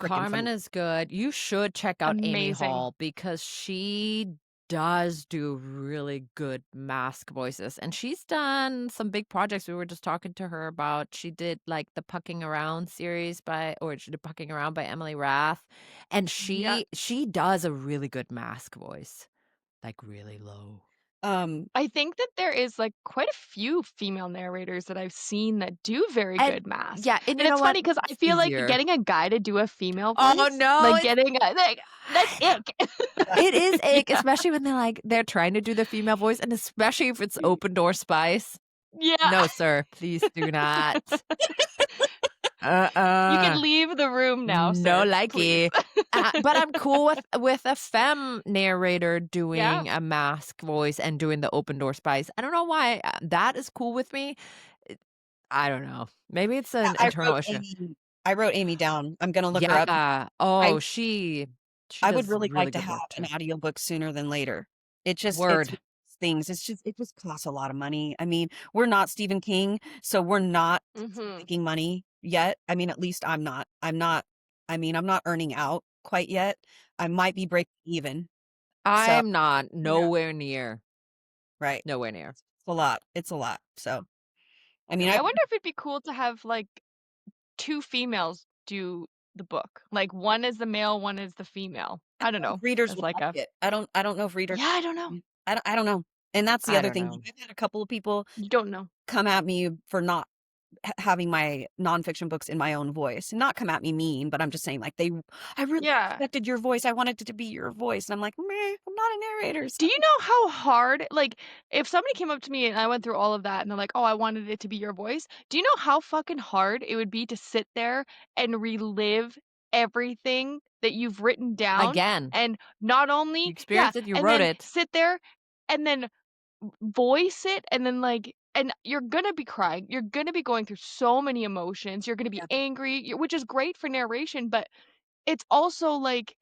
freaking Carmen phenomenal. is good. You should check out Amy Amazing. Hall because she does do really good mask voices. And she's done some big projects. We were just talking to her about. She did like the Pucking Around series or she did Pucking Around by Emily Rath. And Yeah. she does a really good mask voice, like really low. Um, I think that there is, like, quite a few female narrators that I've seen that do very And good mask. yeah, and And you know it's what? funny 'cause I It's feel like easier. getting a guy to do a female Oh voice, no, like, it's getting a like, that's ick. it is ick, Yeah. especially when they're trying to do the female voice, and especially if it's Open Door Spice. Yeah. No, sir, please do not. You can Uh-uh. leave the room now, No sir, please. likey. But I'm cool with a femme narrator Yeah. doing a mask voice and doing the Open Door Spice. I don't know why, that is cool with me. It I don't know. Maybe it's yeah, an internal issue. I wrote Amy down. I'm gonna look her up. Yeah. I Oh, she I would does really like really to good have work an too. audiobook sooner than later. It's one Word. of those things. It just costs a lot of money. I mean, we're not Stephen King, so we're not Mhm. making money yet. I mean, at least I'm not. I mean, I'm not earning out quite yet. I might be breaking even. So, I'm not Yeah. nowhere near. right. Nowhere near. It's a lot. It's a lot. So, I mean, I I wonder if it'd be cool to have, like, 2 females do the book. Like, one is the male, one is the female. I don't don't know if know. readers It's would like like a it. I don't know if readers Yeah, I don't know. I don't know. And that's the I other don't thing. Like, know. I've had a couple of people You don't know. come at me for not having my nonfiction books in my own voice. And not come at me mean, but I'm just saying like I really Yeah. respected your voice. I wanted it to be your voice. And I'm like, meh, I'm not a narrator. So Do you know how hard like, if somebody came up to me and I went through all of that and they're like, "Oh, I wanted it to be your voice." Do you know how fucking hard it would be to sit there and relive everything that you've written down? Again, And not you only yeah, experienced it, you and wrote then it. sit there and then voice it and then, like and you're gonna be crying. You're gonna be going through so many emotions. You're gonna be yeah, angry, which is great for narration, but it's also like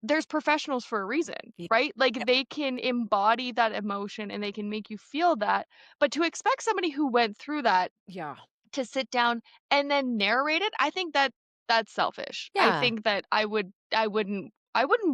there's professionals for a reason, yeah, right? Like yeah, they can embody that emotion and they can make you feel that. But to expect somebody who went through that Yeah. to sit down and then narrate it, I think that that's selfish. I Yeah. think that I wouldn't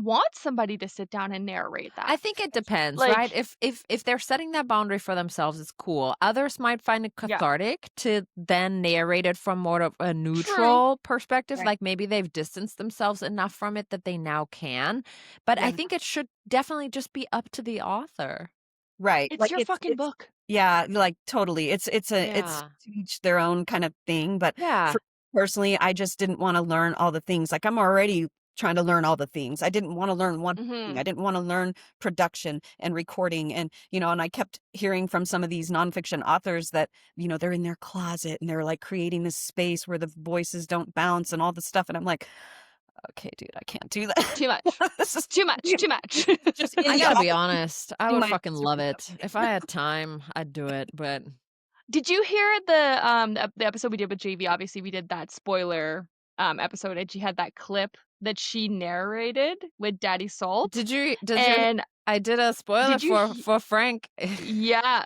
want somebody to sit down and narrate I that. think it depends, Like, right? If they're setting that boundary for themselves, it's cool. Others might find it yeah, cathartic to then narrate it from more of a true. neutral perspective. right, Like maybe they've distanced themselves enough from it that they now can. But I yeah, think it should definitely just be up to the author. right. It's Like your fucking it's book. yeah, like totally. It's Yeah. to each their own kind of thing. But Yeah. for personally, I just didn't want to learn all the things. Like I'm already trying to learn all the things. I didn't want to learn one thing. I Mhm. didn't want to learn production and recording and and I kept hearing from some of these nonfiction authors that, they're in their closet and they're like creating this space where the voices don't bounce and all this stuff. And I'm like, okay, dude, I can't do that. Too much. This is Too much. Too much. just I gotta be idiotic. honest. I Doing would my fucking super love it. stuff. If I had time, I'd do it. But Did you hear the episode we did with JV? Obviously, we did that spoiler episode, and she had that clip that she narrated with Daddy Salt. did you And I did a spoiler did you he for Frank. Yeah.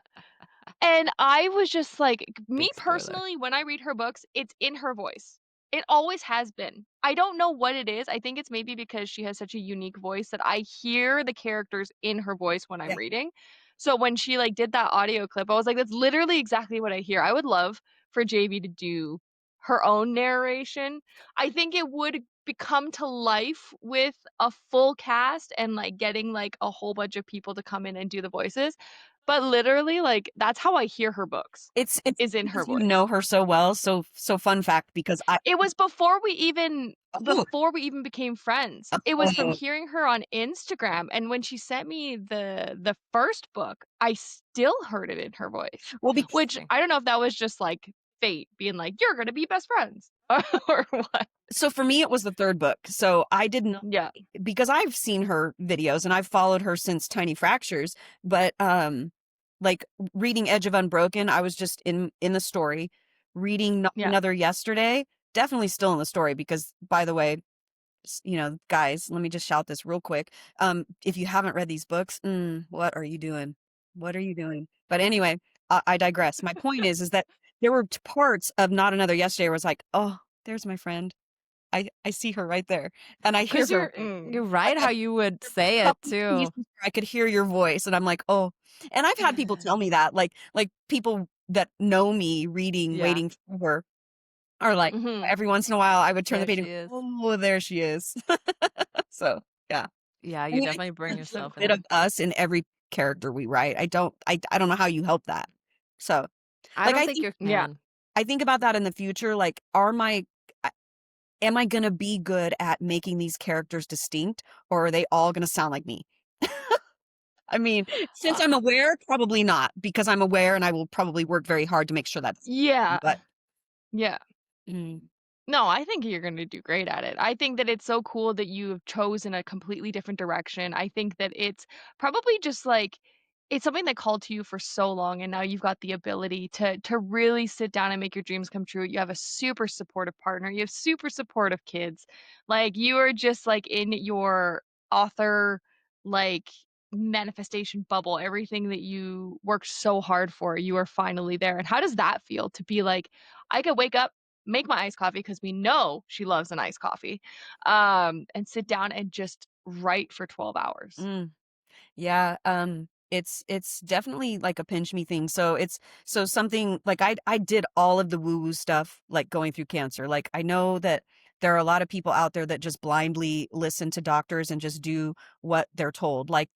And I was just like me Big spoiler. personally, when I read her books, it's in her voice. It always has been. I don't know what it is. I think it's maybe because she has such a unique voice that I hear the characters in her voice when I'm Yeah. reading. So when she like did that audio clip, I was like, that's literally exactly what I hear. I would love for JB to do her own narration. I think it would become to life with a full cast and like getting like a whole bunch of people to come in and do the voices. But literally, like that's how I hear her books, It's is in her because you voice. know her so well, so fun fact because I It was oh, before we even became friends. It was from oh, hearing her on Instagram, and when she sent me the first book, I still heard it in her voice, well, because which Interesting. I don't know if that was just, like, fate being like, "You're gonna be best friends," or what. so for me, it was the 3rd book, so I did not Yeah, because I've seen her videos and I've followed her since Tiny Fractures, but, like, reading Edge of Unbroken, I was just in the story. Reading Not yeah. Another Yesterday, definitely still in the story because, by the way, you know, guys, let me just shout this real quick. If you haven't read these books, what are you doing? What are you doing? But anyway, I digress. My point is that there were parts of Not Another Yesterday where I was like, oh, there's my friend. I see her right there, and I hear 'Cause her. Mm. you're right I how you would say felt it the peace. too. I could hear your voice, and I'm like, oh. And I've had people tell me that, like people that know me reading, Yeah. waiting for her, are like, Mhm. every once in a while, I would turn the There page and, she is. oh, there she is. So yeah. Yeah, I you mean, I definitely think bring there's a yourself in bit of there. us in every character we write. I don't know how you help that. So, I like, don't think you Yeah. can. I think about that in the future, like, I am I gonna be good at making these characters distinct, or are they all gonna sound like me? I mean, since Uh, I'm aware, probably not, because I'm aware and I will probably work very hard to make sure that's Yeah. but Yeah. mm, No, I think you're gonna do great at it. I think that it's so cool that you've chosen a completely different direction. I think that it's probably just like it's something that called to you for so long, and now you've got the ability to really sit down and make your dreams come true. You have a super supportive partner. You have super supportive kids. Like you are just like in your author like manifestation bubble. Everything that you worked so hard for, you are finally there. And how does that feel to be like, I could wake up, make my iced coffee because we know she loves an iced coffee, and sit down and just write for 12 hours. mm. Yeah, it's definitely like a pinch me thing. So it's so something like I did all of the woo woo stuff like going through cancer. Like I know that there are a lot of people out there that just blindly listen to doctors and just do what they're told. Like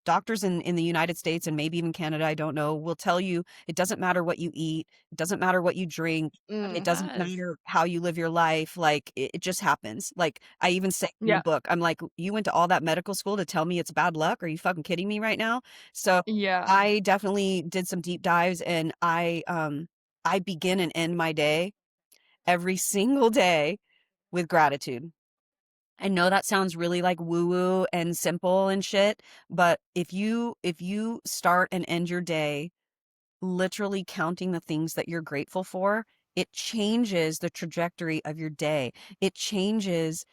doctors in the United States and maybe even Canada, I don't know, will tell you it doesn't matter what you eat, it doesn't matter what you drink, it it Mm, doesn't does. matter how you live your life, like, it just happens. Like, I even say in the yeah, book, I'm like, "You went to all that medical school to tell me it's bad luck? Are you fucking kidding me right now?" So, yeah, I definitely did some deep dives, and I begin and end my day, every single day, with gratitude. I know that sounds really, like, woo-woo and simple and shit, but if you start and end your day literally counting the things that you're grateful for, it changes the trajectory of your day. It changes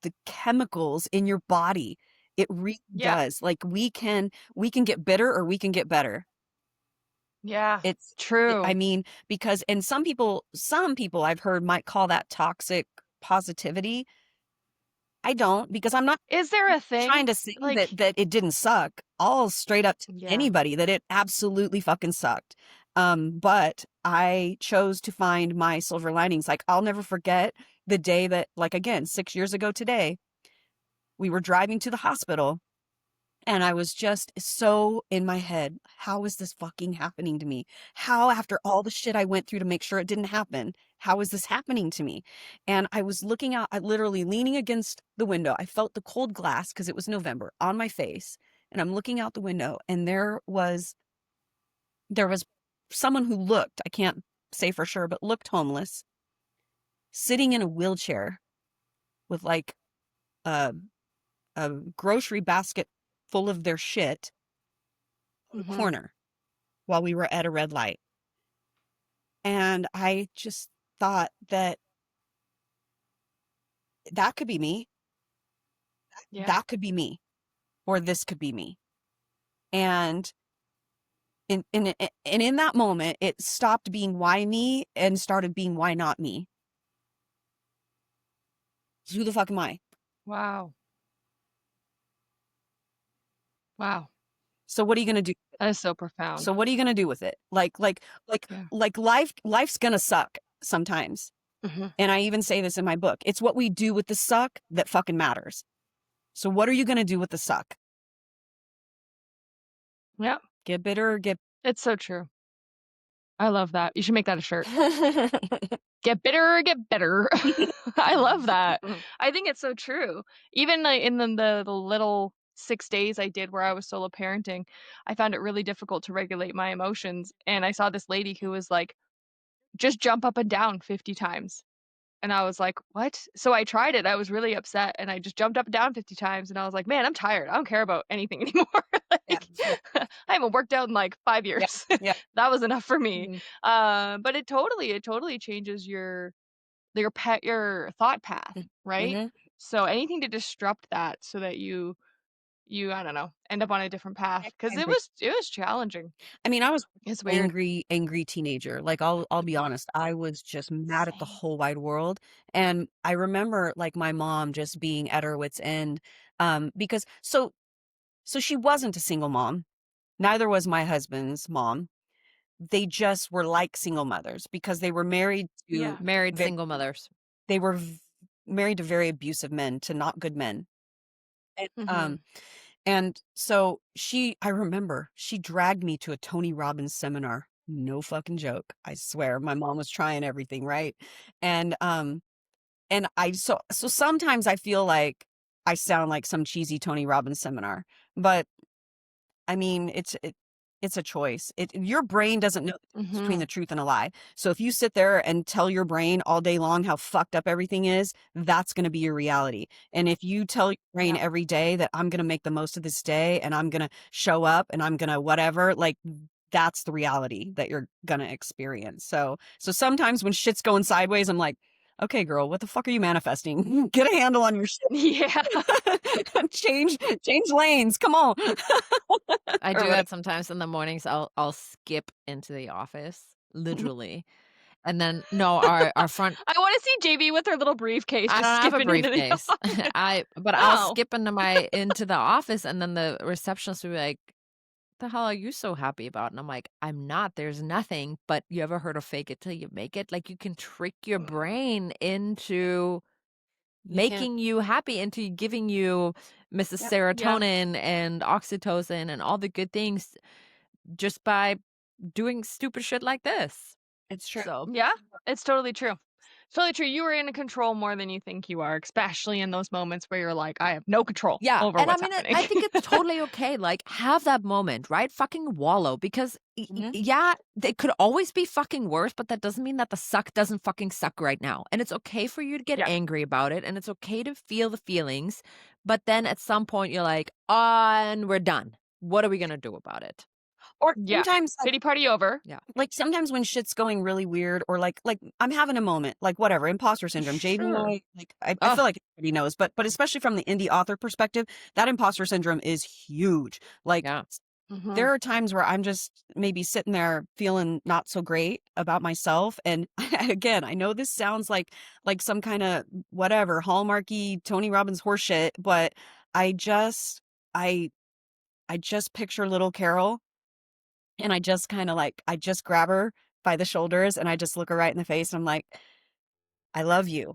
the chemicals in your body. It really yeah, does. Like we can get bitter or we can get better. yeah. I True. mean, because and some people I've heard might call that toxic positivity. I don't because I'm not Is there a trying thing? to say that Like, it didn't suck. I'll straight up tell yeah, anybody that it absolutely fucking sucked. But I chose to find my silver linings. Like I'll never forget the day that, like again, 6 years ago today, we were driving to the hospital and I was just so in my head. How is this fucking happening to me? How, after all the shit I went through to make sure it didn't happen, how is this happening to me? And I was looking out, I literally leaning against the window. I felt the cold glass because it was November on my face. And I'm looking out the window and there was someone who looked, I can't say for sure, but looked homeless, sitting in a wheelchair with like a, a grocery basket full of their shit on the mhm, corner while we were at a red light. And I just thought that that could be me. yeah, That could be me, or this could be me. And And in that moment, it stopped being why me and started being why not me. So who the fuck am I? Wow. Wow. So what are you gonna do? That is so profound. So what are you gonna do with it? Yeah. Life's gonna suck sometimes. Mhm. And I even say this in my book. It's what we do with the suck that fucking matters. So what are you gonna do with the suck? Yep. Get bitter or get It's so true. I love that. You should make that a shirt. Get bitter or get better. I love that. I think it's so true. Even, like, in the little 6 days I did where I was solo parenting, I found it really difficult to regulate my emotions, and I saw this lady who was like, "Just jump up and down 50 times." And I was like, "What?" So I tried it, I was really upset, and I just jumped up and down 50 times, and I was like, "Man, I'm tired, I don't care about anything anymore." yeah, Like, yeah, I haven't worked out in, like, 5 yeah, years. yeah. That was enough for me. Mhm, But it totally changes your thought path, mm, right? mhm. So anything to disrupt that so that I don't know, end up on a different path I because it agree. was it was challenging. I mean, I was It's weird. angry teenager. Like I'll be honest, I was just mad at the Same. whole wide world. And I remember like my mom just being at her wit's end. Because so she wasn't a single mom. Neither was my husband's mom. They just were like single mothers because they were married to Yeah. Married ve- single mothers. they were married to very abusive men, to not good men. And Mhm. so I remember she dragged me to a Tony Robbins seminar. No fucking joke. I swear. My mom was trying everything, right? And so sometimes I feel like I sound like some cheesy Tony Robbins seminar, but I mean, it's a choice. Your brain doesn't know the difference between Mhm. the truth and a lie. So if you sit there and tell your brain all day long how fucked up everything is, that's going to be your reality. And if you tell your brain Yeah. every day that I'm going to make the most of this day and I'm going to show up and I'm going to whatever, like that's the reality that you're going to experience. So sometimes when shit's going sideways, I'm like, okay, girl, what the fuck are you manifesting? Get a handle on your shit. Yeah. change lanes. Come on. I Or do whatever. that sometimes in the mornings. I'll skip into the office, literally. And then no, our front I wanna see JB with her little briefcase I just don't have a skipping into the briefcase. office. I'll Oh. skip into the office and then the receptionist will be like, "The hell are you so happy about?" And I'm like, "I'm not. There's nothing." But you ever heard of fake it till you make it? Like you can trick your brain into You can't. making you happy, into giving you Mrs. Yep. Yeah. Serotonin and oxytocin and all the good things just by doing stupid shit like this. It's true. So, Yeah, it's totally true. It's totally true. You are in control more than you think you are, especially in those moments where you're like, "I have no control yeah, over and I what's mean, happening." I think it's totally okay, like, have that moment, right? Fucking wallow because Mhm. yeah, it could always be fucking worse, but that doesn't mean that the suck doesn't fucking suck right now, and it's okay for you to get Yeah. angry about it, and it's okay to feel the feelings, but then at some point you're like, and we're done. What are we gonna do about it?" Or Yeah. sometimes Pity party over. Yeah. like sometimes when shit's going really weird or like I'm having a moment, like whatever, imposter syndrome. JB and Sure. I Oh, feel like everybody knows, but especially from the indie author perspective, that imposter syndrome is huge. Like yeah. Mhm. there are times where I'm just maybe sitting there feeling not so great about myself. And again, I know this sounds like some kind of whatever, hallmarky Tony Robbins horseshit, but I just I I just picture little Carol and I just kind of like I just grab her by the shoulders and I just look her right in the face and I'm like, I love you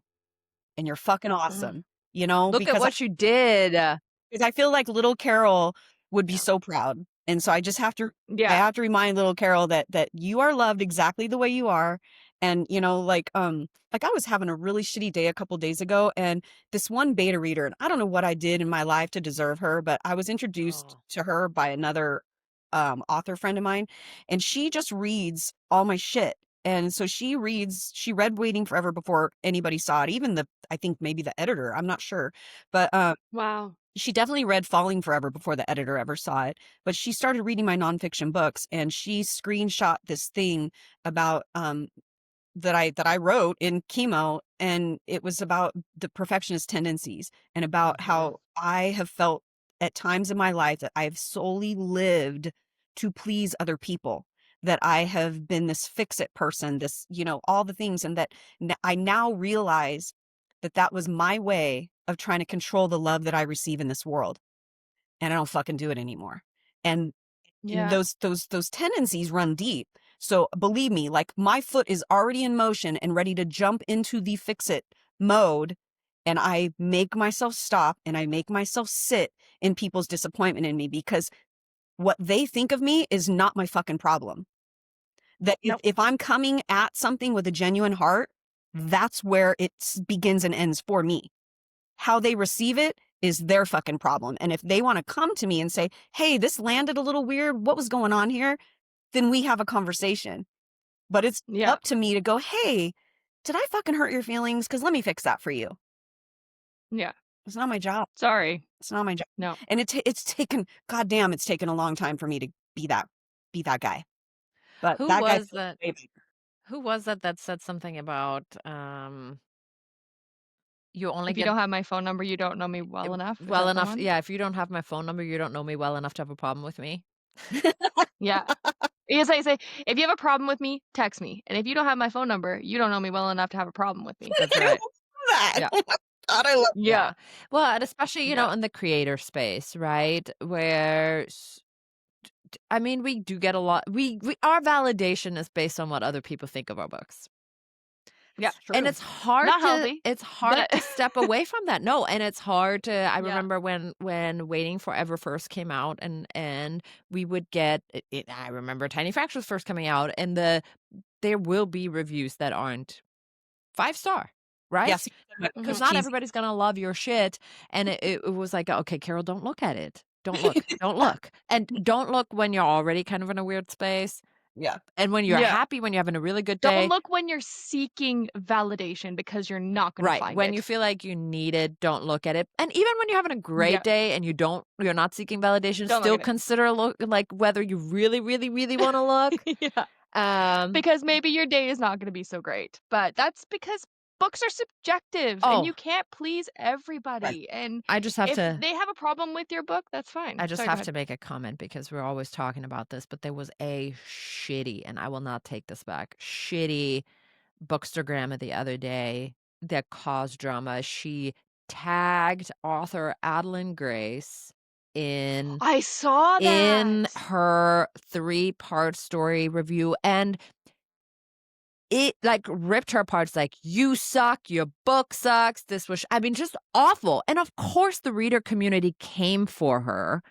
and you're fucking Mm. awesome, you know, Look at because what you did. 'cause I feel like little Carol would be Yeah. so proud, and so I Yeah. have to remind little Carol that you are loved exactly the way you are, and, you know, like I was having a really shitty day a couple days ago, and this one beta reader, and I don't know what I did in my life to deserve her, but I was introduced Oh. to her by another, author friend of mine, and she just reads all my shit, and so she read Waiting Forever before anybody saw it, even I think maybe the editor, I'm not sure, but, Wow. she definitely read Falling Forever before the editor ever saw it, but she started reading my nonfiction books and she screenshot this thing about that I wrote in chemo, and it was about the perfectionist tendencies and about Mhm. how I have felt at times in my life that I've solely lived to please other people, that I have been this fix-it person, this, all the things, and that I now realize that that was my way of trying to control the love that I receive in this world, and I don't fucking do it anymore. And Yeah. those tendencies run deep. So believe me, like my foot is already in motion and ready to jump into the fix it mode. And I make myself stop and I make myself sit in people's disappointment in me, because what they think of me is not my fucking problem. That Nope. if I'm coming at something with a genuine heart, that's where it begins and ends for me. How they receive it is their fucking problem. And if they want to come to me and say, hey, this landed a little weird, what was going on here? Then we have a conversation. But it's Yeah. up to me to go, hey, did I fucking hurt your feelings? Because let me fix that for you. Yeah. It's not my job. Sorry. It's not my job. No. And it's taken, goddamn, it's taken a long time for me to be that guy. But Who that guy was feels that? way better. Who was that said something about you only If you get don't have my phone number, you don't know me well enough. Is well that the enough? one? Yeah, if you don't have my phone number, you don't know me well enough to have a problem with me. Yeah. Because I say, if you have a problem with me, text me. And if you don't have my phone number, you don't know me well enough to have a problem with me. That's I right. love that. Yeah. Oh my God, I love Yeah. Well, and especially, Yeah. in the creator space, right? Where I mean, we do get a lot. Our validation is based on what other people think of our books. Yeah. And True. Not healthy. it's hard But to step away from that. No, and it's hard to I yeah. remember when Waiting Forever first came out, and we would get I remember Tiny Fractures first coming out, and there will be reviews that aren't 5-star, right? Yes. Because Mhm. not Cheesy. everybody's gonna love your shit, and it was like, okay, Carol, don't look at it. Don't look. Don't look. And don't look when you're already kind of in a weird space. Yeah. And when you're Yeah. happy, when you're having a really good Don't day, look when you're seeking validation, because you're not going to right? find When you it. feel like you need it, don't look at it. And even when you're having a great Yeah. day and you're not seeking validation, Don't look still at it. consider like whether you really, really, really want to look. Yeah. Um, Because maybe your day is not going to be so great. But that's because books are subjective and you oh, can't please Right. everybody. And I just have if to. they have a problem with your book, that's fine. I just Sorry, go have ahead. to make a comment because we're always talking about this, but there was a shitty, and I will not take this back, shitty Bookstagramma the other day that caused drama. She tagged author Adeline Grace in I saw in that. her 3-part story review, and it like ripped her apart. It's like, you suck, your book sucks, this was I mean, just awful. And of course the reader community came for her.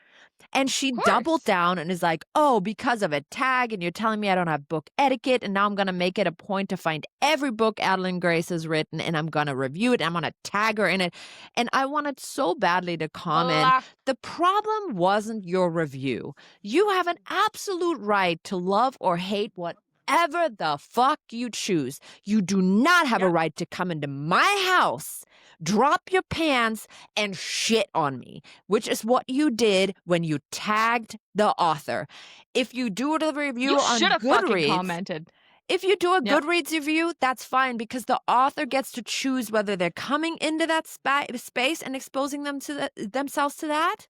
And she Of doubled course. down and is like, oh, because of a tag, and you're telling me I don't have book etiquette, and now I'm going to make it a point to find every book Adeline Grace has written, and I'm going to review it, and I'm going to tag her in it. And I wanted so badly to comment, Blah. the problem wasn't your review. You have an absolute right to love or hate whatever the fuck you choose. You do not have a Yeah. right to come into my house, drop your pants, and shit on me, which is what you did when you tagged the author. If you do the review You on should have fucking Goodreads, commented. if you do a Yep. Goodreads review, that's fine, because the author gets to choose whether they're coming into that space and exposing themselves to that.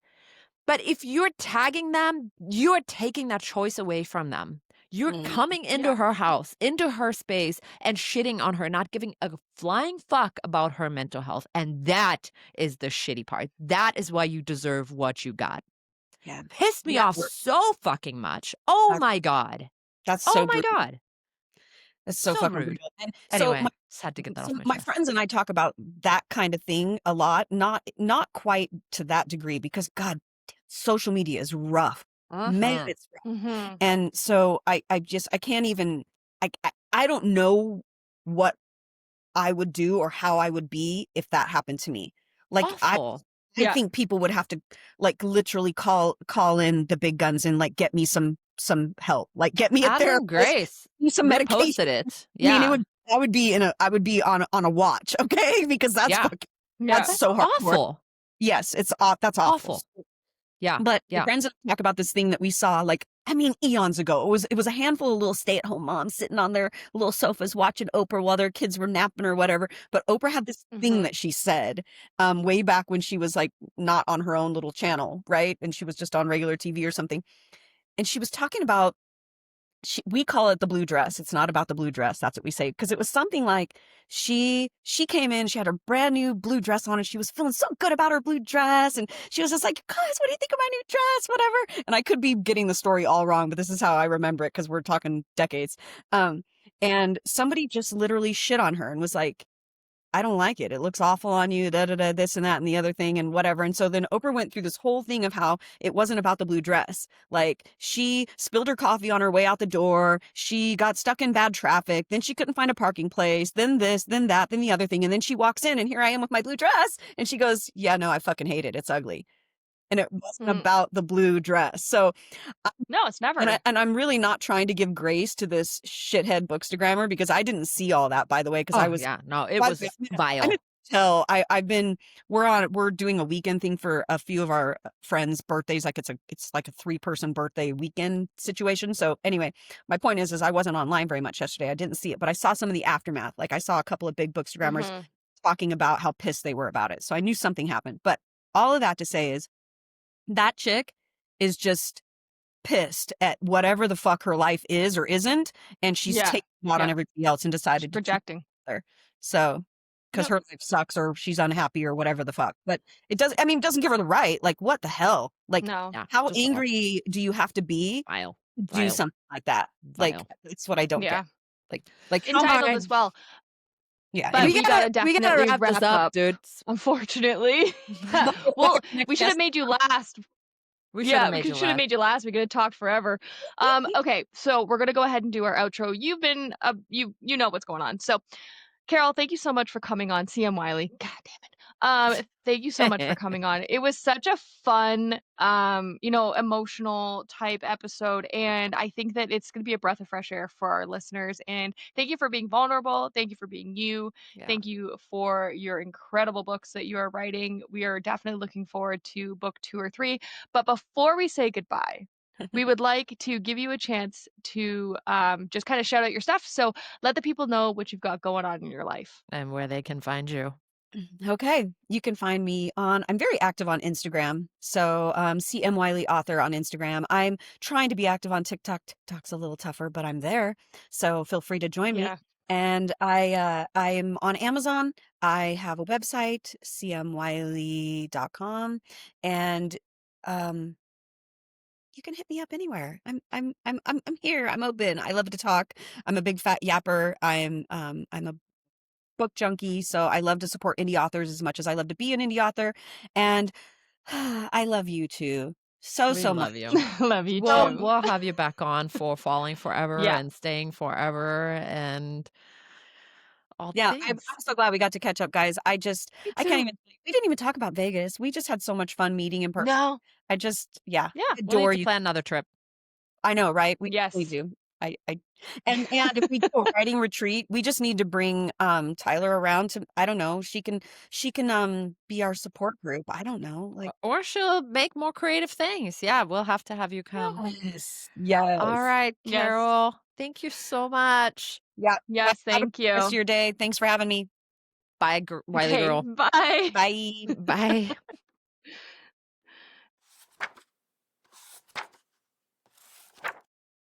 But if you're tagging them, you're taking that choice away from them. You're coming into Yeah. her house, into her space, and shitting on her, not giving a flying fuck about her mental health. And that is the shitty part. That is why you deserve what you got. Yeah. Pissed me Yeah. off so fucking much. Oh That's, my God. that's Oh so my brutal. God. That's so So fucking rude. brutal. And Anyway, just had to get that off my my chest. friends and I talk about that kind of thing a lot, not quite to that degree, because God, social media is rough. Man, Mhm. it's rough. Mm-hmm. And so I can't even, I don't know what I would do or how I would be if that happened to me. Like Awful. I Yeah. think people would have to like literally call in the big guns and like get me some help, like get me a Adeline therapist, Grace me some medication. reposted it. I mean, Yeah. I would be on a watch, okay? Because that's Yeah. fucking, Yeah. that's so hardcore. Awful. Yes, that's awful. Awful. Yeah. But the Yeah. friends and I talk about this thing that we saw, like, I mean, eons ago. It was a handful of little stay-at-home moms sitting on their little sofas watching Oprah while their kids were napping or whatever. But Oprah had this thing Mm-hmm. that she said way back when she was like not on her own little channel, right? And she was just on regular TV or something. and she was talking about we call it the blue dress. It's not about the blue dress. That's what we say. Because it was something like she came in, she had her brand new blue dress on, and she was feeling so good about her blue dress. And she was just like, guys, what do you think of my new dress? Whatever. And I could be getting the story all wrong, but this is how I remember it because we're talking decades. Um, and somebody just literally shit on her and was like, I don't like it. It looks awful on you, da da da, this and that and the other thing and whatever. And so then Oprah went through this whole thing of how it wasn't about the blue dress. Like she spilled her coffee on her way out the door. She got stuck in bad traffic. Then she couldn't find a parking place. Then this, then that, then the other thing. And then she walks in and here I am with my blue dress. And she goes, yeah, no, I fucking hate it. It's ugly. And it wasn't Mm. about the blue dress. So No, it's never. and I'm really not trying to give grace to this shithead bookstagrammer because I didn't see all that, by the way, because I Oh, was yeah. No, it by was the way, I vile. didn't tell. I've been we're doing a weekend thing for a few of our friends' birthdays. Like it's like a 3-person birthday weekend situation. So anyway, my point is I wasn't online very much yesterday. I didn't see it, but I saw some of the aftermath. Like I saw a couple of big bookstagrammers Mhm. talking about how pissed they were about it. So I knew something happened. But all of that to say is that chick is just pissed at whatever the fuck her life is or isn't, and she's Yeah. taking it out on Yeah. everybody else and She's decided to choose projecting. her. So, because Yep. her life sucks or she's unhappy or whatever the fuck. But it doesn't give her the right. Like, what the hell? Like, No. Yeah, how just awful. angry do you have to be Vile. to do Vile. something like that? Like, Vile. that's what I don't get. Yeah. Like how am Entitled I? as well. Yeah. But Anyway, we gotta We gotta definitely wrap this wrap up, up, dudes. unfortunately. our Well, next we should have guest. made you last. We should have Yeah, we made you should have laugh. made you last. We could have talked forever. Okay, so we're gonna go ahead and do our outro. You've been you know what's going on. So Carol, thank you so much for coming on. CM Wiley. God damn it. Thank you so much for coming on. It was such a fun, emotional type episode. And I think that it's going to be a breath of fresh air for our listeners. And thank you for being vulnerable. Thank you for being you. Yeah. Thank you for your incredible books that you are writing. We are definitely looking forward to book 2 or 3. But before we say goodbye, we would like to give you a chance to just kind of shout out your stuff. So let the people know what you've got going on in your life. And where they can find you. Okay. You can find me I'm very active on Instagram. So, CM Wiley author on Instagram. I'm trying to be active on TikTok. TikTok's a little tougher, but I'm there. So feel free to join me. Yeah. And I'm on Amazon. I have a website, cmwiley.com. And, you can hit me up anywhere. I'm here. I'm open. I love to talk. I'm a big fat yapper. I'm a book junkie, so I love to support indie authors as much as I love to be an indie author. And I love you too. So, We so much. love you. Love you We'll too. we'll have you back on for Falling Forever Yeah. and Staying Forever and all the Yeah, things. I'm so glad we got to catch up, guys. Me I can't too. even, we didn't even talk about Vegas. We just had so much fun meeting in person. No. Yeah, Yeah. I We'll need adore to you. plan another trip. I know, right? We Yes. do. I and if we do a writing retreat, we just need to bring Tyler around to I don't know, she can be our support group. I don't know. Like Or she'll make more creative things. Yeah, we'll have to have you come. yes. All Yes. right, Yes. Carol. Thank you so much. Yeah. Guys, Yes. have a Thank good rest of you. your day. Thanks for having me. Bye, Wiley Okay. girl. Bye. Bye. Bye.